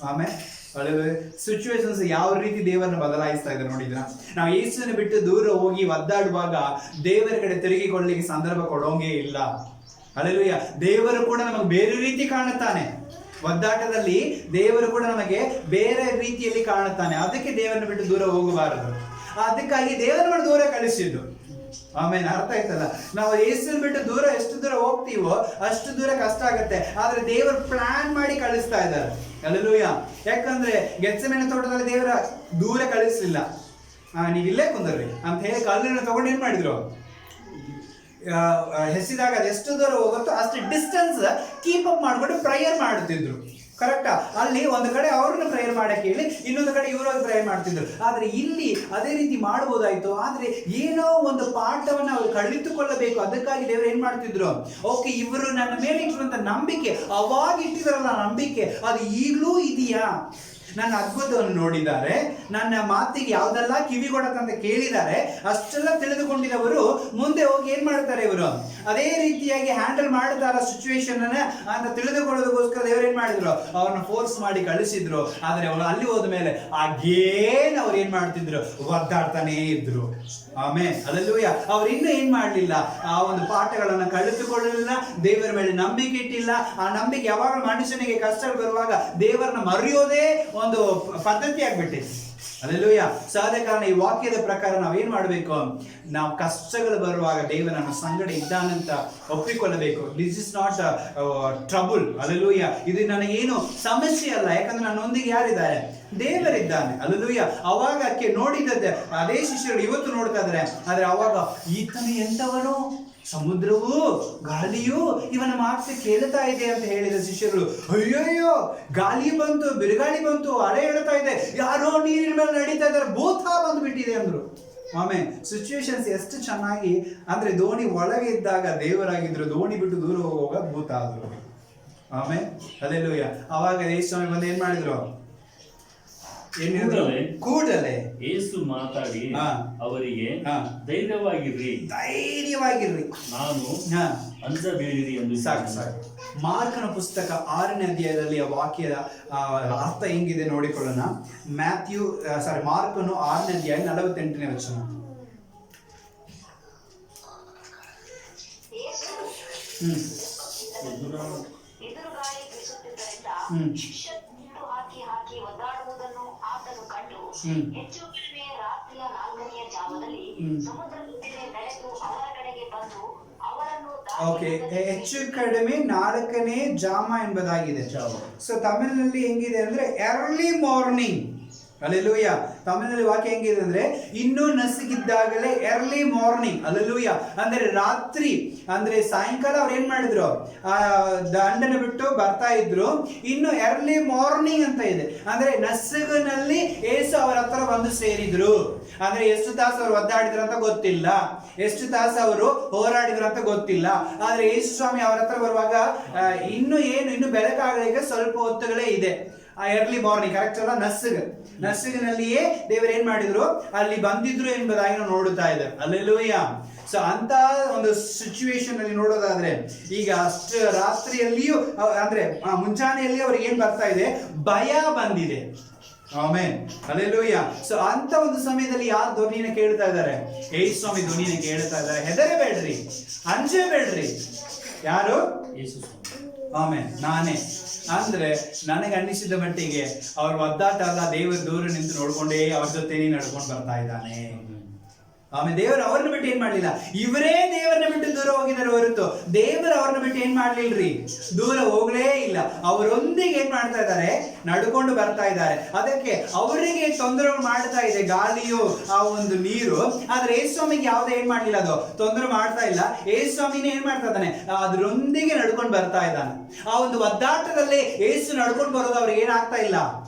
ಆಮೇಲೆ ಸಿಚುವೇಶನ್ಸ್ ಯಾವ ರೀತಿ ದೇವರನ್ನ ಬದಲಾಯಿಸ್ತಾ ಇದ್ದಾರೆ ನೋಡಿದ್ರ. ನಾವು ಯೇಸುವನ್ನು ಬಿಟ್ಟು ದೂರ ಹೋಗಿ ಒದ್ದಾಡುವಾಗ ದೇವರ ಕಡೆ ತಿರುಗಿಕೊಳ್ಳಲಿಕ್ಕೆ ಸಂದರ್ಭ ಕೊಡೋಂಗೇ ಇಲ್ಲ. ಹಲ್ಲೆಲೂಯಾ. ದೇವರು ಕೂಡ ನಮಗೆ ಬೇರೆ ರೀತಿ ಕಾಣುತ್ತಾನೆ. ಒದ್ದಾಟದಲ್ಲಿ ದೇವರು ಕೂಡ ನಮಗೆ ಬೇರೆ ರೀತಿಯಲ್ಲಿ ಕಾಣುತ್ತಾನೆ. ಅದಕ್ಕೆ ದೇವರನ್ನ ಬಿಟ್ಟು ದೂರ ಹೋಗಬಾರದು. ಅದಕ್ಕಾಗಿ ದೇವರನ್ನ ದೂರ ಕಳಿಸಿದ್ದು. ಆಮೇಲೆ ಅರ್ಥ ಆಯ್ತಲ್ಲ. ನಾವು ಯೇಸುವನ್ನು ಬಿಟ್ಟು ದೂರ ಎಷ್ಟು ದೂರ ಹೋಗ್ತೀವೋ ಅಷ್ಟು ದೂರ ಕಷ್ಟ ಆಗತ್ತೆ. ಆದ್ರೆ ದೇವರು ಪ್ಲಾನ್ ಮಾಡಿ ಕಳಿಸ್ತಾ ಇದ್ದಾರೆ. ಹಲ್ಲೆಲೂಯಾ. ಯಾಕಂದ್ರೆ ಗೆತ್ಸೆಮನೆ ತೋಟದಲ್ಲಿ ದೇವರ ದೂರ ಕಳಿಸ್ಲಿಲ್ಲ. ನೀವು ಇಲ್ಲೇ ಕುಂದರ್ರಿ ಅಂತ ಹೇಳಿ ಕಲ್ಲನ್ನು ತಗೊಂಡು ಏನ್ ಮಾಡಿದ್ರು, ಹೆಸಿದಾಗ ಅದು ಎಷ್ಟು ದೂರ ಹೋಗುತ್ತೋ ಅಷ್ಟು ಡಿಸ್ಟೆನ್ಸ್ ಕೀಪ್ ಅಪ್ ಮಾಡ್ಕೊಂಡು ಪ್ರೇಯರ್ ಮಾಡುತ್ತಿದ್ರು. ಕರೆಕ್ಟಾ. ಅಲ್ಲಿ ಒಂದು ಕಡೆ ಅವ್ರನ್ನ ಪ್ರೇಯರ್ ಮಾಡಕ್ಕೆ ಹೇಳಿ, ಇನ್ನೊಂದು ಕಡೆ ಇವ್ರಾಗ ಪ್ರೇಯರ್ ಮಾಡ್ತಿದ್ರು. ಆದ್ರೆ ಇಲ್ಲಿ ಅದೇ ರೀತಿ ಮಾಡಬಹುದಾಯ್ತು. ಆದ್ರೆ ಏನೋ ಒಂದು ಪಾಠವನ್ನ ಅವ್ರು ಕಲಿತುಕೊಳ್ಳಬೇಕು. ಅದಕ್ಕಾಗಿ ದೇವರು ಏನ್ ಮಾಡ್ತಿದ್ರು, ಓಕೆ ಇವರು ನನ್ನ ಮೇಲೆ ಇಟ್ಟಿರುವಂತ ನಂಬಿಕೆ, ಅವಾಗ ಇಟ್ಟಿದಾರಲ್ಲ ನಂಬಿಕೆ, ಅದು ಈಗಲೂ ಇದೆಯಾ, ನನ್ನ ಅದ್ಭುತವನ್ನು ನೋಡಿದ್ದಾರೆ, ನನ್ನ ಮಾತಿಗೆ ಯಾವ್ದೆಲ್ಲ ಕಿವಿಗೊಡಕಂತ ಕೇಳಿದ್ದಾರೆ, ಅಷ್ಟೆಲ್ಲ ತಿಳಿದುಕೊಂಡಿದ್ದವರು ಮುಂದೆ ಹೋಗಿ ಏನ್ ಮಾಡ್ತಾರೆ, ಇವರು ಅದೇ ರೀತಿಯಾಗಿ ಹ್ಯಾಂಡಲ್ ಮಾಡ್ತಾರ ಸಿಚುವೇಶನ್ ಅಂತ ತಿಳಿದುಕೊಳ್ಳೋದಕ್ಕೋಸ್ಕರ ದೇವರು ಏನ್ ಮಾಡಿದ್ರು, ಅವ್ರನ್ನ ಫೋರ್ಸ್ ಮಾಡಿ ಕಳಿಸಿದ್ರು. ಆದ್ರೆ ಅವರು ಅಲ್ಲಿ ಹೋದ ಮೇಲೆ ಆಗೇನ್ ಅವ್ರು ಏನ್ ಮಾಡ್ತಿದ್ರು, ಒದ್ದಾಡ್ತಾನೇ ಇದ್ರು. ಆಮೇಲೆ ಹಲ್ಲೆಲೂಯಾ. ಅವ್ರು ಇನ್ನೂ ಏನ್ ಮಾಡ್ಲಿಲ್ಲ, ಆ ಒಂದು ಪಾಠಗಳನ್ನ ಕಲಿತುಕೊಳ್ಳಲಿಲ್ಲ, ದೇವರ ಮೇಲೆ ನಂಬಿಕೆ ಇಟ್ಟಿಲ್ಲ. ಆ ನಂಬಿಕೆ ಯಾವಾಗ ಮನುಷ್ಯನಿಗೆ ಕಷ್ಟ ಬರುವಾಗ ದೇವರನ್ನ ಮರೆಯೋದೇ ಒಂದು ಪದ್ಧತಿ ಆಗ್ಬಿಟ್ಟಿದೆ. ಅಲ್ಲೆಲೂಯ. ಸೊ ಆದ ಕಾರಣ ಈ ವಾಕ್ಯದ ಪ್ರಕಾರ ನಾವೇನ್ ಮಾಡಬೇಕು, ನಾವು ಕಷ್ಟಗಳು ಬರುವಾಗ ದೇವರು ನಮ್ಮ ಸಂಗಡ ಇದ್ದಾನಂತ ಒಪ್ಪಿಕೊಳ್ಳಬೇಕು. This is not trouble. Alleluia. ಇದು ನನಗೇನು ಸಮಸ್ಯೆ ಅಲ್ಲ, ಯಾಕಂದ್ರೆ ನನ್ನೊಂದಿಗೆ ಯಾರಿದ್ದಾರೆ, ದೇವರಿದ್ದಾನೆ. ಅಲ್ಲೆಲೂಯ. ಅವಾಗ ನೋಡಿದ್ದೆ ಅದೇ ಶಿಷ್ಯರು ಇವತ್ತು ನೋಡ್ತಾ ಇದ್ದಾರೆ. ಆದ್ರೆ ಅವಾಗ ಈತನು ಎಂತವನು, ಸಮುದ್ರವು ಗಾಳಿಯು ಇವನ ಮಾತು ಕೇಳ್ತಾ ಇದೆ ಅಂತ ಹೇಳಿದ ಶಿಷ್ಯರು, ಅಯ್ಯಯ್ಯೋ ಗಾಳಿ ಬಂತು, ಬಿರುಗಾಳಿ ಬಂತು, ಅಲೆ ಹೇಳ್ತಾ ಇದೆ, ಯಾರೋ ನೀರಿನ ಮೇಲೆ ನಡೀತಾ ಇದ್ದಾರೆ, ಭೂತ ಬಂದ್ಬಿಟ್ಟಿದೆ ಅಂದ್ರು. ಆಮೇಲೆ ಸಿಚುವೇಶನ್ಸ್ ಎಷ್ಟು ಚೆನ್ನಾಗಿ ಅಂದ್ರೆ ದೋಣಿ ಒಳಗೆ ಇದ್ದಾಗ ದೇವರಾಗಿದ್ರು, ದೋಣಿ ಬಿಟ್ಟು ದೂರ ಹೋಗುವಾಗ ಭೂತ ಆದ್ರು. ಆಮೇಲೆ ಅಲ್ಲೆಲೂಯ. ಅವಾಗ ಯೇಸು ಬಂದು ಏನ್ ಮಾಡಿದ್ರು, ಕೂಡಲೇ ಯೇಸು ಮಾತಾಡಿ ಅವರಿಗೆ ಧೈರ್ಯವಾಗಿರ್ರಿ ನಾನು ಅಂಜಬೇಡಿರಿ ಎಂದು. ಸಾಕು. ಮಾರ್ಕನ ಪುಸ್ತಕ 6ನೇ ಅಧ್ಯಾಯದಲ್ಲಿ ಆ ವಾಕ್ಯದ ಅರ್ಥ ಹೆಂಗಿದೆ ನೋಡಿಕೊಳ್ಳೋಣ. ಮಾರ್ಕನು 6ನೇ ಅಧ್ಯಾಯ 48ನೇ ವಚನ. ಹೆಚ್ಚು ಕಡಿಮೆ ರಾತ್ರಿಯ 4ನೇ ಜಾವದಲ್ಲಿ ಸಮುದ್ರ ಬುದ್ಧಿಗೆ ನಡೆದು ಅವರ ಕಡೆಗೆ ಬಂದು ಅವರನ್ನು ಹೆಚ್ಚು ಕಡಿಮೆ 4ನೇ ಜಾಮ ಎಂಬುದಾಗಿದೆ. ಸೊ ತಮಿಳಿನಲ್ಲಿ ಹೆಂಗಿದೆ ಅಂದ್ರೆ ಎರ್ಲಿ ಮಾರ್ನಿಂಗ್. ಅಲ್ಲೆಲೂಯ. ತಮಿಳಿನಲ್ಲಿ ವಾಕ್ಯ ಹೆಂಗಿದೆ ಅಂದ್ರೆ ಇನ್ನೂ ನಸುಗಿದ್ದಾಗಲೇ ಎರ್ಲಿ ಮಾರ್ನಿಂಗ್. ಅಲ್ಲೆಲೂಯ. ಅಂದ್ರೆ ರಾತ್ರಿ ಅಂದ್ರೆ ಸಾಯಂಕಾಲ ಅವ್ರು ಏನ್ ಮಾಡಿದ್ರು, ದಂಡನ ಬಿಟ್ಟು ಬರ್ತಾ ಇದ್ರು. ಇನ್ನು ಎರ್ಲಿ ಮಾರ್ನಿಂಗ್ ಅಂತ ಇದೆ ಅಂದ್ರೆ ನಸುಗಿನಲ್ಲಿ ಏಸು ಅವರ ಹತ್ರ ಬಂದು ಸೇರಿದ್ರು. ಅಂದ್ರೆ ಎಷ್ಟು ತಾಸು ಅವರು ಒದ್ದಾಡಿದ್ರು ಅಂತ ಗೊತ್ತಿಲ್ಲ, ಎಷ್ಟು ತಾಸು ಅವರು ಹೋರಾಡಿದ್ರು ಅಂತ ಗೊತ್ತಿಲ್ಲ. ಆದ್ರೆ ಯೇಸು ಸ್ವಾಮಿ ಅವರ ಹತ್ರ ಬರುವಾಗ ಇನ್ನು ಬೆಳಕಾಗಲಿಕ್ಕೆ ಸ್ವಲ್ಪ ಹೊತ್ತುಗಳೇ ಇದೆ. ಎರ್ಲಿ ಮಾರ್ನಿಂಗ್ ಕರೆಕ್ಟ್ ಅಲ್ಲ, ನಸುಗಿನಲ್ಲಿಯೇ ದೇವರು ಏನ್ ಮಾಡಿದ್ರು, ಅಲ್ಲಿ ಬಂದಿದ್ರು ಎಂಬುದಾಗಿ ನಾವು ನೋಡುತ್ತಾ ಇದ್ದೇವೆ. ಅಲ್ಲೆಲೂಯ. ಸೊ ಅಂತ ಒಂದು ಸಿಚುವೇಶನ್ ಅಲ್ಲಿ ನೋಡೋದಾದ್ರೆ ಈಗ ಅಷ್ಟು ರಾತ್ರಿಯಲ್ಲಿಯೂ ಅಂದ್ರೆ ಮುಂಚಾನೆಯಲ್ಲಿ ಅವ್ರಿಗೆ ಏನ್ ಬರ್ತಾ ಇದೆ, ಭಯ ಬಂದಿದೆ. ಆಮೆನ್. ಹಲ್ಲೆಲೂಯ. ಸೊ ಅಂತ ಒಂದು ಸಮಯದಲ್ಲಿ ಯಾರು ಧ್ವನಿನ ಕೇಳ್ತಾ ಇದ್ದಾರೆ, ಯೇಸು ಸ್ವಾಮಿ ಧ್ವನಿನ ಕೇಳ್ತಾ ಇದ್ದಾರೆ, ಹೆದರಬೇಡ್ರಿ, ಅಂಜಬೇಡ್ರಿ. ಯಾರು? ಯೇಸು. ಆಮೇನ್. ನಾನೇ. ಅಂದ್ರೆ ನನಗೆ ಅನ್ನಿಸಿದ ಮಟ್ಟಿಗೆ ಅವ್ರ ಒದ್ದಾಟ ಅಲ್ಲ, ದೇವರು ದೂರ ನಿಂತು ನೋಡ್ಕೊಂಡೇ ಅವ್ರ ಜೊತೆ ನಡ್ಕೊಂಡು ಬರ್ತಾ ಇದ್ದಾನೆ. ಆಮೇಲೆ ದೇವರು ಅವ್ರನ್ನ ಬಿಟ್ಟು ಏನ್ ಮಾಡ್ಲಿಲ್ಲ, ಇವರೇ ದೇವರನ್ನ ಬಿಟ್ಟು ದೂರ ಹೋಗಿದ್ದಾರೆ ಹೊರತು ದೇವರು ಅವ್ರನ್ನ ಬಿಟ್ಟು ಏನ್ ಮಾಡ್ಲಿಲ್ರಿ, ದೂರ ಹೋಗ್ಲೇ ಇಲ್ಲ. ಅವರೊಂದಿಗೆ ಏನ್ ಮಾಡ್ತಾ ಇದ್ದಾರೆ, ನಡ್ಕೊಂಡು ಬರ್ತಾ ಇದ್ದಾರೆ. ಅದಕ್ಕೆ ಅವರಿಗೆ ತೊಂದರೆ ಮಾಡ್ತಾ ಇದೆ ಗಾಳಿಯು, ಆ ಒಂದು ನೀರು. ಆದ್ರೆ ಯೇಸು ಸ್ವಾಮಿಗೆ ಯಾವ್ದು ಏನ್ ಮಾಡ್ಲಿಲ್ಲ, ಅದು ತೊಂದರೆ ಮಾಡ್ತಾ ಇಲ್ಲ. ಯೇಸು ಸ್ವಾಮಿನೇ ಏನ್ ಮಾಡ್ತಾ ಇದ್ದಾನೆ, ಅದರೊಂದಿಗೆ ನಡ್ಕೊಂಡು ಬರ್ತಾ ಇದ್ದಾನೆ. ಆ ಒಂದು ಒದ್ದಾಟದಲ್ಲಿ ಯೇಸು ನಡ್ಕೊಂಡು ಬರೋದು ಅವ್ರಿಗೆ ಏನಾಗ್ತಾ ಇಲ್ಲ,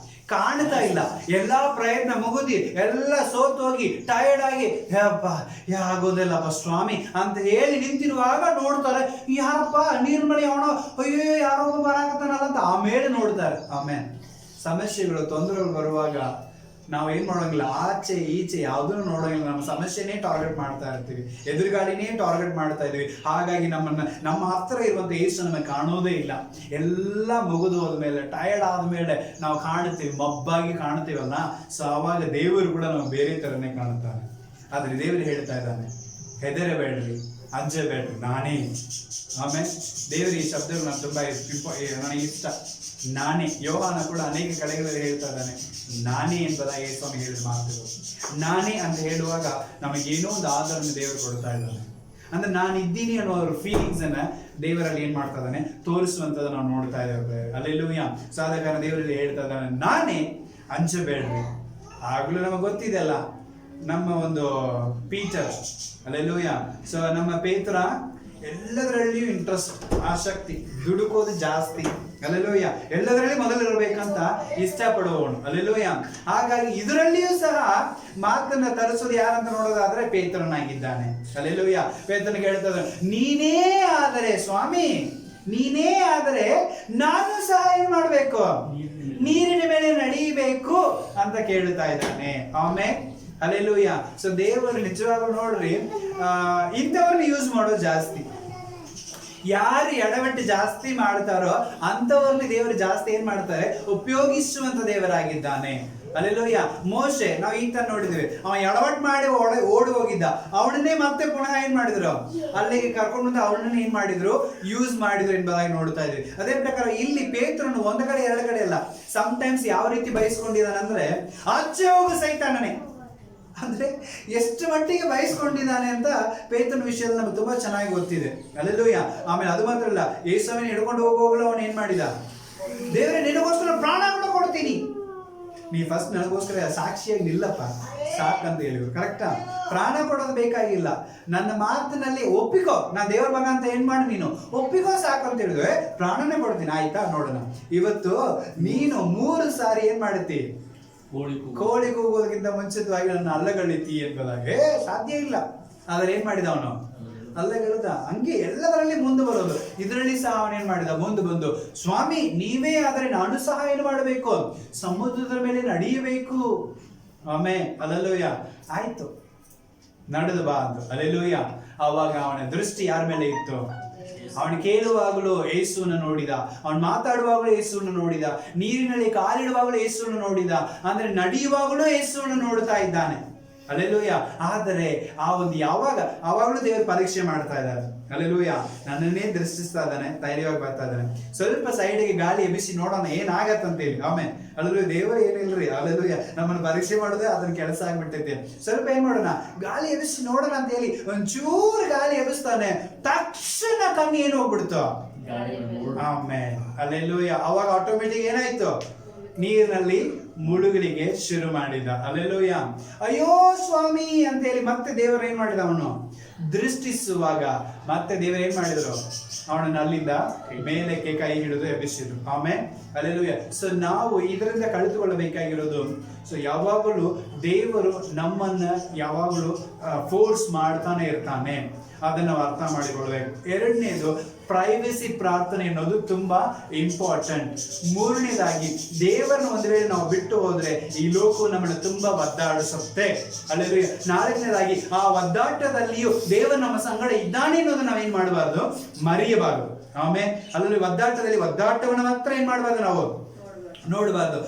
ಕಾಣ್ತಾ ಇಲ್ಲ. ಎಲ್ಲಾ ಪ್ರಯತ್ನ ಮುಗಿದಿ ಎಲ್ಲ ಸೋತೋಗಿ ಟಯರ್ಡ್ ಆಗಿ ಆಗೋದಿಲ್ಲಪ್ಪ ಸ್ವಾಮಿ ಅಂತ ಹೇಳಿ ನಿಂತಿರುವಾಗ ನೋಡ್ತಾರೆ, ಯಾರಪ್ಪ ನೀರ್ಮಳಿ ಅವನು, ಅಯ್ಯೋ ಯಾರೋ ಬರಾಕತ್ತಾನಲ್ಲ ಅಂತ ಆಮೇಲೆ ನೋಡ್ತಾರೆ. ಆಮೇಲೆ ಸಮಸ್ಯೆಗಳು ತೊಂದರೆಗಳು ಬರುವಾಗ ನಾವು ಏನ್ ಮಾಡೋಂಗಿಲ್ಲ, ಆಚೆ ಈಚೆ ಯಾವುದನ್ನು ನೋಡೋಂಗಿಲ್ಲ. ನಮ್ಮ ಸಮಸ್ಯೆನೇ ಟಾರ್ಗೆಟ್ ಮಾಡ್ತಾ ಇರ್ತೀವಿ, ಎದುರುಗಾಡಿನೇ ಟಾರ್ಗೆಟ್ ಮಾಡ್ತಾ ಇದೀವಿ. ಹಾಗಾಗಿ ನಮ್ಮ ಹತ್ರ ಇರುವಂತ ಯೇಸು ನಮಗೆ ಕಾಣೋದೇ ಇಲ್ಲ. ಎಲ್ಲ ಮುಗಿದು ಹೋದ್ಮೇಲೆ ಟಯರ್ಡ್ ಆದ್ಮೇಲೆ ನಾವು ಕಾಣ್ತೀವಿ, ಮಬ್ಬಾಗಿ ಕಾಣ್ತೀವಲ್ಲ. ಸೊ ಆವಾಗ ದೇವರು ಕೂಡ ನಾವು ಬೇರೆ ತರನೇ ಕಾಣುತ್ತಾನೆ. ಆದ್ರೆ ದೇವರು ಹೇಳ್ತಾ ಇದ್ದಾನೆ, ಹೆದರಬೇಡ್ರಿ, ಅಂಜಬೇಡ್ರಿ, ನಾನೇ. ಆಮೇಲೆ ದೇವರು ಈ ಶಬ್ದಗಳು ನಾನು ತುಂಬಾ ನನಗೆ ಇಷ್ಟ. ನಾನೇ. ಯೋಹಾನ ಕೂಡ ಅನೇಕ ಕಡೆಗಳಲ್ಲಿ ಹೇಳ್ತಾ ಇದ್ದಾನೆ, ನಾನೇ ಎಂಬುದಾಗಿ ಸ್ವಾಮಿ ಹೇಳಿದ ಮಾತುಗಳು. ನಾನೇ ಅಂತ ಹೇಳುವಾಗ ನಮಗೇನೋ ಒಂದು ಆಧಾರನ ದೇವರು ಕೊಡ್ತಾ ಇದ್ದಾನೆ. ಅಂದ್ರೆ ನಾನು ಇದ್ದೀನಿ ಅನ್ನೋ ಫೀಲಿಂಗ್ಸ್ ಅನ್ನ ದೇವರಲ್ಲಿ ಏನ್ ಮಾಡ್ತಾ ಇದ್ದಾನೆ, ತೋರಿಸುವಂತದ್ದು ನಾವು ನೋಡ್ತಾ ಇದ್ದೇವೆ. ಅಲ್ಲೆಲೂಯ. ಸಾಧಕರ ದೇವರಲ್ಲಿ ಹೇಳ್ತಾ ಇದ್ದಾನೆ, ನಾನೇ, ಅಂಜಬೇಡ್ರಿ. ಆಗ್ಲೂ ನಮಗೆ ಗೊತ್ತಿದೆ ಅಲ್ಲ, ನಮ್ಮ ಒಂದು ಪೀಟರ್, ಅಲ್ಲೆಲೂಯ. ಸೊ ನಮ್ಮ ಪೇತ್ರ ಎಲ್ಲದರಲ್ಲಿಯೂ ಇಂಟ್ರೆಸ್ಟ್, ಆಸಕ್ತಿ, ದುಡುಕೋದು ಜಾಸ್ತಿ. ಅಲ್ಲೆಲೂಯ. ಎಲ್ಲದರಲ್ಲಿ ಮೊದಲಿರಬೇಕಂತ ಇಷ್ಟಪಡುವವನು. ಅಲ್ಲೆಲೂಯ. ಹಾಗಾಗಿ ಇದರಲ್ಲಿಯೂ ಸಹ ಮಾತನ್ನ ತರಿಸೋದು ಯಾರಂತ ನೋಡೋದಾದ್ರೆ ಪೇತ್ರನಾಗಿದ್ದಾನೆ. ಅಲ್ಲೆಲೂಯ. ಪೇತ್ರನಿಗೆ ಹೇಳ್ತದ, ನೀನೇ ಆದರೆ ಸ್ವಾಮಿ, ನೀನೇ ಆದರೆ ನಾನು ಸಹ ಏನ್ ಮಾಡ್ಬೇಕು, ನೀರಿನ ಮೇಲೆ ನಡೀಬೇಕು ಅಂತ ಕೇಳ್ತಾ ಇದ್ದಾನೆ. ಆಮೇಲೆ ಅಲ್ಲೆಲೂಯ. ಸೊ ದೇವರು ನಿಜವಾಗ್ಲೂ ನೋಡ್ರಿ, ಇಂಥವ್ರನ್ನ ಯೂಸ್ ಮಾಡೋದು ಜಾಸ್ತಿ. ಯಾರು ಎಡವಟ್ಟು ಜಾಸ್ತಿ ಮಾಡ್ತಾರೋ ಅಂತವ್ರನ್ನ ದೇವರು ಜಾಸ್ತಿ ಏನ್ ಮಾಡ್ತಾರೆ, ಉಪಯೋಗಿಸುವಂತ ದೇವರಾಗಿದ್ದಾನೆ. ಅಲ್ಲೆಲೂಯ. ಮೋಶೆ ನಾವು ಈ ತರ ನೋಡಿದ್ವಿ, ಅವ ಎಡವಟ್ ಮಾಡಿ ಓಡಿ ಹೋಗಿದ್ದ, ಅವಳನ್ನೇ ಮತ್ತೆ ಪುನಃ ಏನ್ ಮಾಡಿದ್ರು, ಅಲ್ಲಿಗೆ ಕರ್ಕೊಂಡು ಬಂದು ಅವಳನ್ನ ಏನ್ ಮಾಡಿದ್ರು, ಯೂಸ್ ಮಾಡಿದ್ರು ಎಂಬುದಾಗಿ ನೋಡ್ತಾ ಇದ್ವಿ. ಅದೇ ಪ್ರಕಾರ ಇಲ್ಲಿ ಪೇತ್ರನು ಒಂದು ಕಡೆ ಎರಡು ಕಡೆ ಅಲ್ಲ, ಟೈಮ್ಸ್ ಯಾವ ರೀತಿ ಬಯಸ್ಕೊಂಡಿದ್ದಾನಂದ್ರೆ ಆಚೆ ಹೋಗು ಸೈತಾನನೇ, ಅಂದ್ರೆ ಎಷ್ಟು ಮಟ್ಟಿಗೆ ಬಯಸ್ಕೊಂಡಿದ್ದಾನೆ ಅಂತ ಪೇತ್ರನ ವಿಷಯದಲ್ಲಿ ನಮ್ಗೆ ತುಂಬಾ ಚೆನ್ನಾಗಿ ಗೊತ್ತಿದೆ. ಅಲ್ಲೆಲ್ಲೂಯ್ಯ. ಆಮೇಲೆ ಅದು ಮಾತ್ರ ಅಲ್ಲ, ಯೇಸುವಿನ ಹಿಡ್ಕೊಂಡು ಹೋಗುವಾಗಲೂ ಅವನು ಏನ್ ಮಾಡಿದ, ದೇವರೇ ನಿನಗೋಸ್ಕರ ಪ್ರಾಣ ಕೂಡ ಕೊಡ್ತೀನಿ, ನೀ ಫಸ್ಟ್ ನನಗೋಸ್ಕರ ಸಾಕ್ಷಿಯಾಗಿ ನಿಲ್ಲಪ್ಪ ಸಾಕಂತ ಹೇಳಿದ್ರು. ಕರೆಕ್ಟಾ? ಪ್ರಾಣ ಕೊಡೋದು ಬೇಕಾಗಿಲ್ಲ, ನನ್ನ ಮಾತಿನಲ್ಲಿ ಒಪ್ಪಿಕೋ, ನಾ ದೇವ್ರ ಮಗ ಅಂತ ಏನ್ ಮಾಡಿ ನೀನು ಒಪ್ಪಿಕೋ ಸಾಕು ಅಂತ ಹೇಳಿದ್ವೆ, ಪ್ರಾಣನೇ ಕೊಡ್ತೀನಿ. ಆಯ್ತಾ? ನೋಡೋಣ. ಇವತ್ತು ನೀನು 3 ಸಾರಿ ಏನ್ ಮಾಡುತ್ತಿ, ಕೋಳಿ ಕೂಗೋದಕ್ಕಿಂತ ಮುಂಚಿತವಾಗಿ ನನ್ನ ಅಲ್ಲಗಳಿತಿ ಎಂಬುದಾಗೆ ಸಾಧ್ಯ ಇಲ್ಲ. ಆದ್ರೆ ಏನ್ ಮಾಡಿದ ಅವನು, ಅಲ್ಲಗಳ್ದ. ಹಂಗೆ ಎಲ್ಲದರಲ್ಲಿ ಮುಂದೆ ಬರೋದು. ಇದರಲ್ಲಿ ಸಹ ಅವನು ಏನ್ ಮಾಡಿದ, ಮುಂದೆ ಬಂದು ಸ್ವಾಮಿ ನೀವೇ ಆದರೆ ನಾನು ಸಹ ಏನು ಮಾಡಬೇಕು, ಸಮುದ್ರದ ಮೇಲೆ ನಡೆಯಬೇಕು. ಆಮೇಲೆ ಅಲ್ಲೆಲ್ಲೂಯ್ಯ, ಆಯ್ತು ನಡೆದು ಬಾ ಅಂದ್ರು. ಅಲ್ಲೆಲ್ಲೂಯ್ಯ. ಅವಾಗ ಅವನ ದೃಷ್ಟಿ ಯಾರ ಮೇಲೆ ಇತ್ತು, ಅವನು ಕೇಳುವಾಗಲೂ ಯೇಸುವನ್ನು ನೋಡಿದ, ಅವನು ಮಾತಾಡುವಾಗಲೂ ಯೇಸುವನ್ನು ನೋಡಿದ, ನೀರಿನಲ್ಲಿ ಕಾಲಿಡುವಾಗಲೂ ಯೇಸುವನ್ನು ನೋಡಿದ, ಅಂದ್ರೆ ನಡೆಯುವಾಗಲೂ ಯೇಸುವನ್ನು ನೋಡ್ತಾ ಇದ್ದಾನೆ. ಅಲ್ಲೆಲ್ಲೂಯ್ಯ. ಆದರೆ ಆ ಒಂದು ಆವಾಗಲೂ ದೇವರು ಪರೀಕ್ಷೆ ಮಾಡ್ತಾ ಇದ್ದಾರೆ. ಅಲ್ಲೆಲ್ಲೂಯ್ಯ. ನನ್ನನ್ನೇ ದೃಷ್ಟಿಸ್ತಾ ಇದ್ದಾನೆ, ಧೈರ್ಯವಾಗಿ ಬರ್ತಾ ಇದ್ದಾನೆ. ಸ್ವಲ್ಪ ಸೈಡಿಗೆ ಗಾಳಿ ಎಬ್ಬಿಸಿ ನೋಡೋಣ ಏನಾಗತ್ತಂತೇಳಿ. ಆಮೇಲೆ ಅಲ್ಲೆಲ್ಲೂಯ್ಯ, ದೇವರು ಏನಿಲ್ರಿ, ಅಲ್ಲೆಲ್ಲೂಯ್ಯ, ನಮ್ಮನ್ನು ಪರೀಕ್ಷೆ ಮಾಡೋದೇ ಅದನ್ನ ಕೆಲಸ ಆಗ್ಬಿಟ್ಟೈತೆ. ಸ್ವಲ್ಪ ಏನ್ ಮಾಡೋಣ, ಗಾಳಿ ಎಬ್ಬಿಸಿ ನೋಡೋಣ ಅಂತ ಹೇಳಿ ಒಂಚೂರು ಗಾಳಿ ಎಬ್ಬಿಸ್ತಾನೆ, ತಕ್ಷಣ ಕಣ್ಣು ಏನು ಹೋಗ್ಬಿಡ್ತು, ಆಮೇಲೆ ಅಲ್ಲೆಲ್ಲೂಯ್ಯ. ಅವಾಗ ಆಟೋಮೆಟಿಕ್ ಏನಾಯ್ತು, ನೀರಿನಲ್ಲಿ ಮುಳುಗಲಿಗೆ ಶುರು ಮಾಡಿದ. ಅಲ್ಲೆಲ್ಲೂಯ್ಯ. ಅಯ್ಯೋ ಸ್ವಾಮಿ ಅಂತ ಹೇಳಿ ಮತ್ತೆ ದೇವರು ಏನ್ ಮಾಡಿದ, ಅವನು ದೃಷ್ಟಿಸುವಾಗ ಮತ್ತೆ ದೇವರು ಏನ್ ಮಾಡಿದ್ರು, ಅವನನ್ನು ಅಲ್ಲಿಂದ ಮೇಲಕ್ಕೆ ಕೈ ಹಿಡಿದು ಎಬ್ಬಿಸಿದ್ರು. ಆಮೇಲೆ ಅಲ್ಲೆಲ್ಲೂಯ್ಯ. ಸೊ ನಾವು ಇದರಿಂದ ಕಲಿತುಕೊಳ್ಳಬೇಕಾಗಿರೋದು, ಸೊ ಯಾವಾಗಲೂ ದೇವರು ನಮ್ಮನ್ನ ಯಾವಾಗಲೂ ಫೋರ್ಸ್ ಮಾಡ್ತಾನೆ ಇರ್ತಾನೆ, ಅದನ್ನ ನಾವು ಅರ್ಥ ಮಾಡಿಕೊಳ್ಬೇಕು. ಎರಡನೇದು, ಪ್ರೈವಸಿ ಪ್ರಾರ್ಥನೆ ಅನ್ನೋದು ತುಂಬಾ ಇಂಪಾರ್ಟೆಂಟ್. ಮೂರನೇದಾಗಿ, ದೇವರನ್ನ ಒಂದು ವೇಳೆ ನಾವು ಬಿಟ್ಟು ಹೋದ್ರೆ ಈ ಲೋಕವು ನಮ್ಮನ್ನು ತುಂಬಾ ಒದ್ದಾಡಿಸುತ್ತೆ. ಅಲ್ಲೆಲ್ಲೂಯ್ಯ. ನಾಲ್ಕನೇದಾಗಿ, ಆ ಒದ್ದಾಟದಲ್ಲಿಯೂ ದೇವರು ನಮ್ಮ ಸಂಗಡ ಇದ್ದಾನೆ ಅನ್ನೋದನ್ನ ನಾವೇನ್ ಮಾಡಬಾರ್ದು, ಮರೆಯಬಾರದು. ಆಮೇಲೆ ಅಲ್ಲಲ್ಲಿ ಒದ್ದಾಟವನ್ನು ಮಾತ್ರ ಏನ್ ಮಾಡಬಾರ್ದು, ನಾವು ನೋಡಬಾರ್ದು.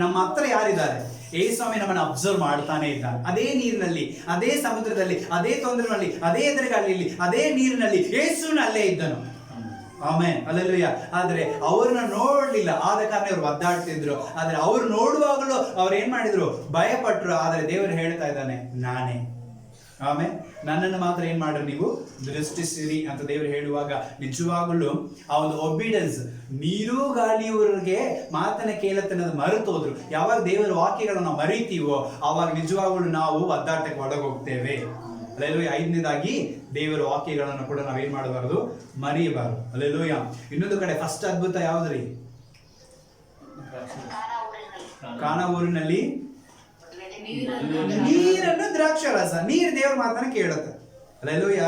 ನಮ್ಮ ಹತ್ರ ಯಾರಿದ್ದಾರೆ, ಯೇಸುಸ್ವಾಮಿ ನಮ್ಮನ್ನು ಅಬ್ಸರ್ವ್ ಮಾಡ್ತಾನೆ ಇದ್ದಾನೆ. ಅದೇ ನೀರಿನಲ್ಲಿ, ಅದೇ ಸಮುದ್ರದಲ್ಲಿ, ಅದೇ ತೊಂದರೆಯಲ್ಲಿ, ಅದೇ ಎದುರುಗಾಲಿಯಲ್ಲಿ, ಅದೇ ನೀರಿನಲ್ಲಿ ಯೇಸುನ ಅಲ್ಲೇ ಇದ್ದನು. ಆಮೇಲೆ ಅಲ್ಲೆಲ್ಲೂಯ್ಯ. ಆದ್ರೆ ಅವ್ರನ್ನ ನೋಡ್ಲಿಲ್ಲ, ಆದ ಕಾರಣ ಅವ್ರು ಒದ್ದಾಡ್ತಿದ್ರು. ಆದ್ರೆ ಅವ್ರು ನೋಡುವಾಗಲೂ ಅವ್ರು ಏನ್ ಮಾಡಿದ್ರು, ಭಯಪಟ್ರು. ಆದ್ರೆ ದೇವರು ಹೇಳ್ತಾ ಇದ್ದಾನೆ, ನಾನೇ. ಆಮೇಲೆ ನನ್ನನ್ನು ಮಾತ್ರ ಏನ್ ಮಾಡ್ರಿ, ನೀವು ದೃಷ್ಟಿಸಿರಿ ಅಂತ ದೇವರು ಹೇಳುವಾಗ ನಿಜವಾಗಲೂ ಆ ಒಂದು ಒಬಿಡೆನ್ಸ್, ನೀರು ಗಾಳಿಯವರಿಗೆ ಮಾತನ್ನ ಕೇಳತ್ತನ್ನೋದು ಮರೆತು ಹೋದ್ರು. ಯಾವಾಗ ದೇವರ ವಾಕ್ಯಗಳನ್ನ ಮರಿತೀವೋ ಆವಾಗ ನಿಜವಾಗಲೂ ನಾವು ಒದ್ದಾಟಕ್ಕೆ ಒಳಗೋಗ್ತೇವೆ. ಅಲ್ಲೆಲ್ಲೂಯ್ಯ. ಐದನೇದಾಗಿ, ದೇವರ ವಾಕ್ಯಗಳನ್ನು ಕೂಡ ನಾವೇನ್ ಮಾಡಬಾರದು, ಮರೆಯಬಾರದು. ಅಲ್ಲೆಲ್ಲೂಯ್ಯ. ಇನ್ನೊಂದು ಕಡೆ ಫಸ್ಟ್ ಅದ್ಭುತ ಯಾವ್ದ್ರಿ, ಕಾನಾ ಊರಿನಲ್ಲಿ ನೀರನ್ನು ದ್ರಾಕ್ಷಾರಸ, ನೀರು ದೇವರ ಮಾತನ್ನ ಕೇಳುತ್ತೆ. ಅಲ್ಲೆಲ್ಲೂಯ್ಯ.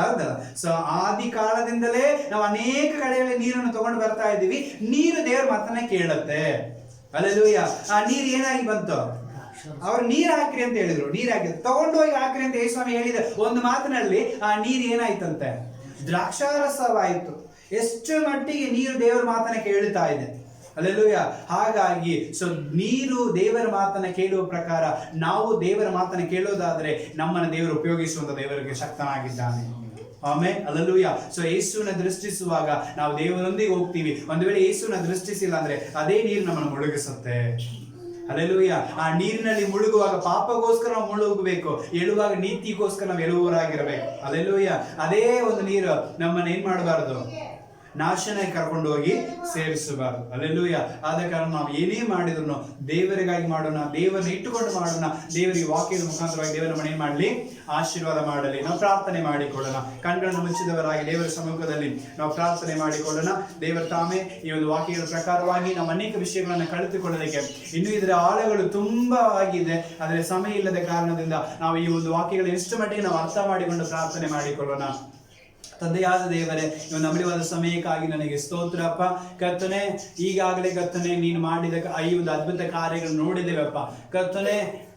ಸೊ ಆದಿ ಕಾಲದಿಂದಲೇ ನಾವು ಅನೇಕ ಕಡೆಯಲ್ಲಿ ನೀರನ್ನು ತಗೊಂಡು ಬರ್ತಾ ಇದ್ದೀವಿ, ನೀರು ದೇವರ ಮಾತನ್ನ ಕೇಳುತ್ತೆ. ಅಲ್ಲೆಲ್ಲೂಯ್ಯ. ಆ ನೀರು ಏನಾಗಿ ಬಂತು, ಅವ್ರು ನೀರ್ ಹಾಕ್ರಿ ಅಂತ ಹೇಳಿದ್ರು, ನೀರ್ ಹಾಕಿ ತಗೊಂಡು ಹೋಗಿ ಹಾಕ್ರಿ ಅಂತ ಯೇಸುಸ್ವಾಮಿ ಹೇಳಿದ ಒಂದು ಮಾತಿನಲ್ಲಿ ಆ ನೀರು ಏನಾಯ್ತಂತೆ, ದ್ರಾಕ್ಷಾರಸವಾಯಿತು. ಎಷ್ಟು ಮಟ್ಟಿಗೆ ನೀರು ದೇವರ ಮಾತನ್ನ ಕೇಳ್ತಾ ಇದೆ. ಅಲ್ಲೆಲ್ಲೂಯ್ಯ. ಹಾಗಾಗಿ ಸೊ ನೀರು ದೇವರ ಮಾತನ್ನ ಕೇಳುವ ಪ್ರಕಾರ ನಾವು ದೇವರ ಮಾತನ್ನ ಕೇಳೋದಾದ್ರೆ ನಮ್ಮನ್ನ ದೇವರು ಉಪಯೋಗಿಸುವಂತ ದೇವರಿಗೆ ಶಕ್ತನಾಗಿದ್ದಾನೆ. ಆಮೇಲೆ ಅಲ್ಲೆಲ್ಲೂಯ್ಯ. ಸೊ ಯೇಸುವಿನ ದೃಷ್ಟಿಸುವಾಗ ನಾವು ದೇವರೊಂದಿಗೆ ಹೋಗ್ತೀವಿ. ಒಂದು ವೇಳೆ ಯೇಸುವಿನ ದೃಷ್ಟಿಸಿಲ್ಲ ಅಂದ್ರೆ ಅದೇ ನೀರು ನಮ್ಮನ್ನು ಮುಳುಗಿಸುತ್ತೆ. ಅಲ್ಲೆಲ್ಲೂಯ್ಯ. ಆ ನೀರಿನಲ್ಲಿ ಮುಳುಗುವಾಗ ಪಾಪಗೋಸ್ಕರ ನಾವು ಮುಳುಗಬೇಕು, ಏಳುವಾಗ ನೀತಿಗೋಸ್ಕರ ನಾವು ಏಳುವವರಾಗಿರ್ಬೇಕು. ಅಲ್ಲೆಲ್ಲೂಯ್ಯ. ಅದೇ ಒಂದು ನೀರು ನಮ್ಮನ್ನ ಏನ್ ಮಾಡಬಾರದು, ನಾಶನ ಕರ್ಕೊಂಡು ಹೋಗಿ ಸೇರಿಸಬಾರದು. ಅಲ್ಲೆಲ್ಲೂಯ್ಯ. ಆದ ಕಾರಣ ನಾವು ಏನೇ ಮಾಡಿದ್ರು ದೇವರಿಗಾಗಿ ಮಾಡೋಣ, ದೇವರನ್ನ ಇಟ್ಟುಕೊಂಡು ಮಾಡೋಣ. ದೇವರಿಗೆ ವಾಕ್ಯದ ಮುಖಾಂತರವಾಗಿ ದೇವರ ಮನೆ ಮಾಡಲಿ, ಆಶೀರ್ವಾದ ಮಾಡಲಿ. ನಾವು ಪ್ರಾರ್ಥನೆ ಮಾಡಿಕೊಳ್ಳೋಣ. ಕಣ್ಗಳನ್ನು ಮುಚ್ಚಿದವರಾಗಿ ದೇವರ ಸಮ್ಮುಖದಲ್ಲಿ ನಾವು ಪ್ರಾರ್ಥನೆ ಮಾಡಿಕೊಳ್ಳೋಣ. ದೇವರ ತಾಮೇ ಈ ಒಂದು ವಾಕ್ಯಗಳ ಪ್ರಕಾರವಾಗಿ ನಾವು ಅನೇಕ ವಿಷಯಗಳನ್ನು ಕಲಿತುಕೊಳ್ಳೋದಕ್ಕೆ ಇನ್ನೂ ಇದರ ಆಳಗಳು ತುಂಬಾ ಆಗಿದೆ. ಆದರೆ ಸಮಯ ಇಲ್ಲದ ಕಾರಣದಿಂದ ನಾವು ಈ ಒಂದು ವಾಕ್ಯಗಳ ಎಷ್ಟು ಮಟ್ಟಿಗೆ ನಾವು ಅರ್ಥ ಮಾಡಿಕೊಂಡು ಪ್ರಾರ್ಥನೆ ಮಾಡಿಕೊಳ್ಳೋಣ. ತಂದೆಯಾದ ದೇವರೇ, ಇವು ನಮ್ಮಡಿವಾದ ಸಮಯಕ್ಕಾಗಿ ನನಗೆ ಸ್ತೋತ್ರಪ್ಪ. ಕರ್ತನೆ, ಈಗಾಗಲೇ ಕರ್ತನೆ ನೀನು ಮಾಡಿದ ಈ ಒಂದು ಅದ್ಭುತ ಕಾರ್ಯಗಳನ್ನು ನೋಡಿದ್ದೇವಪ್ಪ. ಕರ್ತನೆ,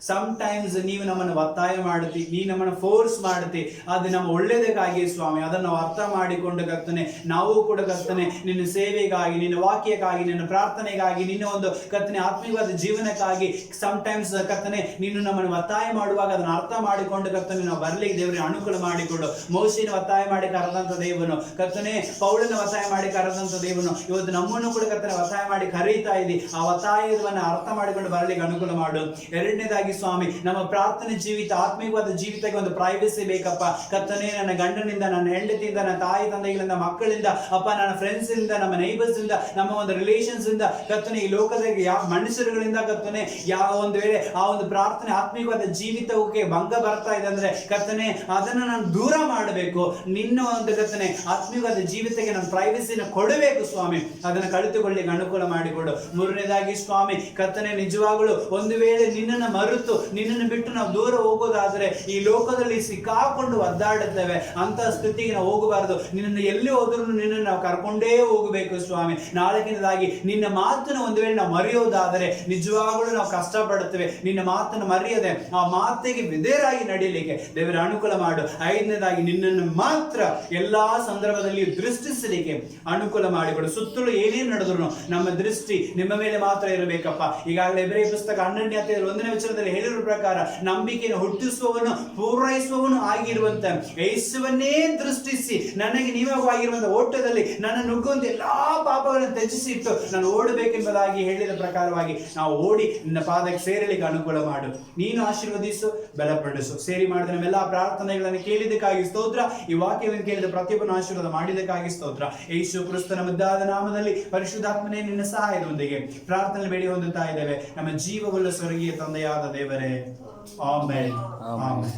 ಸಮಟೈಮ್ಸ್ ನೀವು ನಮ್ಮನ್ನು ಒತ್ತಾಯ ಮಾಡುತ್ತಿ, ನೀ ನಮ್ಮನ್ನು ಫೋರ್ಸ್ ಮಾಡುತ್ತಿ, ಅದು ನಮ್ಮ ಒಳ್ಳೆಯದಕ್ಕಾಗಿ ಸ್ವಾಮಿ. ಅದನ್ನು ನಾವು ಅರ್ಥ ಮಾಡಿಕೊಂಡು ಕರ್ತನೆ ನಾವು ಕೂಡ ಕರ್ತನೆ ನಿನ್ನ ಸೇವೆಗಾಗಿ, ನಿನ್ನ ವಾಕ್ಯಕ್ಕಾಗಿ, ನಿನ್ನ ಪ್ರಾರ್ಥನೆಗಾಗಿ, ನಿನ್ನ ಒಂದು ಕರ್ತನೆ ಆತ್ಮೀಯವಾದ ಜೀವನಕ್ಕಾಗಿ ಸಮಟೈಮ್ಸ್ ಕರ್ತನೆ ನೀನು ನಮ್ಮನ್ನು ಒತ್ತಾಯ ಮಾಡುವಾಗ ಅದನ್ನು ಅರ್ಥ ಮಾಡಿಕೊಂಡು ಕರ್ತನೆ ನಾವು ಬರಲಿಕ್ಕೆ ದೇವರಿಗೆ ಅನುಕೂಲ ಮಾಡಿಕೊಂಡು, ಮೋಶೆಯನ್ನು ಒತ್ತಾಯ ಮಾಡಿ ಕರೆದಂತ ದೇವನು, ಕರ್ತನೆ ಪೌಲನ ಒತ್ತಾಯ ಮಾಡಿ ಕರೆದಂತ ದೇವನು ಇವತ್ತು ನಮ್ಮನ್ನು ಕೂಡ ಕರ್ತನೆ ಒತ್ತಾಯ ಮಾಡಿ ಕರೀತಾ ಇದ್ದಿ. ಆ ಒತ್ತಾಯವನ್ನು ಅರ್ಥ ಮಾಡಿಕೊಂಡು ಬರಲಿಕ್ಕೆ ಅನುಕೂಲ ಮಾಡು. ಎರಡನೇದಾಗಿ ಸ್ವಾಮಿ, ನಮ್ಮ ಪ್ರಾರ್ಥನೆ ಜೀವಿತ, ಆತ್ಮೀಯವಾದ ಜೀವಿತಕ್ಕೆ ಒಂದು ಪ್ರೈವಸಿ ಬೇಕಪ್ಪ. ಕರ್ತನೆ ನನ್ನ ಗಂಡನಿಂದ, ನನ್ನ ಹೆಂಡತಿಯಿಂದ, ನನ್ನ ತಾಯಿ ತಂದೆಗಳಿಂದ, ಮಕ್ಕಳಿಂದ, ಅಪ್ಪ ನನ್ನ ಫ್ರೆಂಡ್ಸ್ ಇಂದ, ನಮ್ಮ ನೈಬರ್ಸ್ ಇಂದ, ನಮ್ಮ ಒಂದು ರಿಲೇಷನ್ಸ್ ಇಂದ, ಕರ್ತನೆ ಈ ಲೋಕದಲ್ಲಿ ಯಾವ ಮನುಷ್ಯರುಗಳಿಂದ ಕರ್ತನೆ ಯಾವ ಒಂದು ವೇಳೆ ಆ ಒಂದು ಪ್ರಾರ್ಥನೆ ಆತ್ಮೀಯವಾದ ಜೀವಿತಕ್ಕೆ ಭಂಗ ಬರ್ತಾ ಇದೆ ಅಂದ್ರೆ ಕರ್ತನೆ ಅದನ್ನು ನಾನು ದೂರ ಮಾಡಬೇಕು. ನಿನ್ನ ಒಂದು ಕರ್ತನೆ ಆತ್ಮೀಯವಾದ ಜೀವಿತಕ್ಕೆ ನಾನು ಪ್ರೈವಸಿನ ಕೊಡಬೇಕು ಸ್ವಾಮಿ. ಅದನ್ನು ಕಲಿತುಕೊಳ್ಳಿಕ್ಕೆ ಅನುಕೂಲ ಮಾಡಿಕೊಡು. ಮೂರನೇದಾಗಿ ಸ್ವಾಮಿ ಕರ್ತನೆ, ನಿಜವಾಗಲೂ ಒಂದು ವೇಳೆ ನಿನ್ನನ್ನು ಮರೆತು ನಿನ್ನನ್ನು ಬಿಟ್ಟು ನಾವು ದೂರ ಹೋಗೋದಾದ್ರೆ ಈ ಲೋಕದಲ್ಲಿ ಸಿಕ್ಕಾಕೊಂಡು ಒದ್ದಾಡುತ್ತೇವೆ. ಅಂತ ಸ್ಥಿತಿಗೆ ನಾವು ಹೋಗಬಾರದು. ನಿನ್ನನ್ನು ಎಲ್ಲಿ ಹೋದ್ರೂ ನಿನ್ನನ್ನು ನಾವು ಕರ್ಕೊಂಡೇ ಹೋಗಬೇಕು ಸ್ವಾಮಿ. ನಾಲ್ಕನೇದಾಗಿ ನಿನ್ನ ಮಾತನ್ನು ಒಂದು ವೇಳೆ ನಾವು ಮರೆಯೋದಾದರೆ ನಿಜವಾಗಲೂ ನಾವು ಕಷ್ಟಪಡುತ್ತೇವೆ. ನಿನ್ನ ಮಾತನ್ನು ಮರೆಯದೆ ಆ ಮಾತಿಗೆ ವಿಧೇಯರಾಗಿ ನಡೆಯಲಿಕ್ಕೆ ದೇವರ ಅನುಕೂಲ ಮಾಡು. ಐದನೇದಾಗಿ ನಿನ್ನನ್ನು ಮಾತ್ರ ಎಲ್ಲಾ ಸಂದರ್ಭದಲ್ಲಿ ದೃಷ್ಟಿಸಲಿಕ್ಕೆ ಅನುಕೂಲ ಮಾಡಿಕೊಡು. ಸುತ್ತಲೂ ಏನೇನು ನಡೆದ್ರು ನಮ್ಮ ದೃಷ್ಟಿ ನಿಮ್ಮ ಮೇಲೆ ಮಾತ್ರ ಇರಬೇಕಪ್ಪ. ಈಗಾಗಲೇ ಎಬ್ರೆಯ ಪುಸ್ತಕ 12ನೇ ಅಧ್ಯಾಯದಲ್ಲಿ 1ನೇ ವಚನದಲ್ಲಿ ಹೇಳಿರುವ ಪ್ರಕಾರ ನಂಬಿಕೆಯನ್ನು ಹುಟ್ಟಿಸುವವನು ಪೂರೈಸುವವನು ಆಗಿರುವಂತ ಯೇಸುವನ್ನೇ ದೃಷ್ಟಿಸಿ ನನಗೆ ನಿಮವಾಗಿರುವಂತಹ ಓಟದಲ್ಲಿ ನನ್ನ ನುಗ್ಗುವಂತ ಎಲ್ಲಾ ಪಾಪಗಳನ್ನು ತ್ಯಜಿಸಿ ಇಟ್ಟು ನಾನು ಓಡಬೇಕೆಂಬುದಾಗಿ ಹೇಳಿದ ಪ್ರಕಾರವಾಗಿ ನಾವು ಓಡಿ ನಿನ್ನ ಪಾದಕ್ಕೆ ಸೇರಲಿಕ್ಕೆ ಅನುಕೂಲ ಮಾಡು. ನೀನು ಆಶೀರ್ವದಿಸು, ಬಲಪಡಿಸು. ಸೇರಿ ಮಾಡಿದ ನಮ್ಮೆಲ್ಲಾ ಪ್ರಾರ್ಥನೆಗಳನ್ನು ಕೇಳಿದ್ದಕ್ಕಾಗಿ ಸ್ತೋತ್ರ. ಈ ವಾಕ್ಯವನ್ನು ಕೇಳಿದ ಪ್ರತಿಯೊಬ್ಬನ ಆಶೀರ್ವಾದ ಮಾಡಿದ್ದಕ್ಕಾಗಿ ಸ್ತೋತ್ರ. ಯೇಸು ಕ್ರಿಸ್ತನ ಮುದ್ದಾದ ನಾಮದಲ್ಲಿ ಪರಿಶುದ್ಧಾತ್ಮನೇ ನಿನ್ನ ಸಹಾಯದೊಂದಿಗೆ ಪ್ರಾರ್ಥನೆ ಬೇಡಿ ಹೊಂದುತ್ತಾ ಇದ್ದೇವೆ ನಮ್ಮ ಜೀವವುಳ್ಳ ಸ್ವರ್ಗೀಯ ತಂದೆಯಾದ ದೇವರೇ. ಆಮೆನ್. ಆಮೆನ್.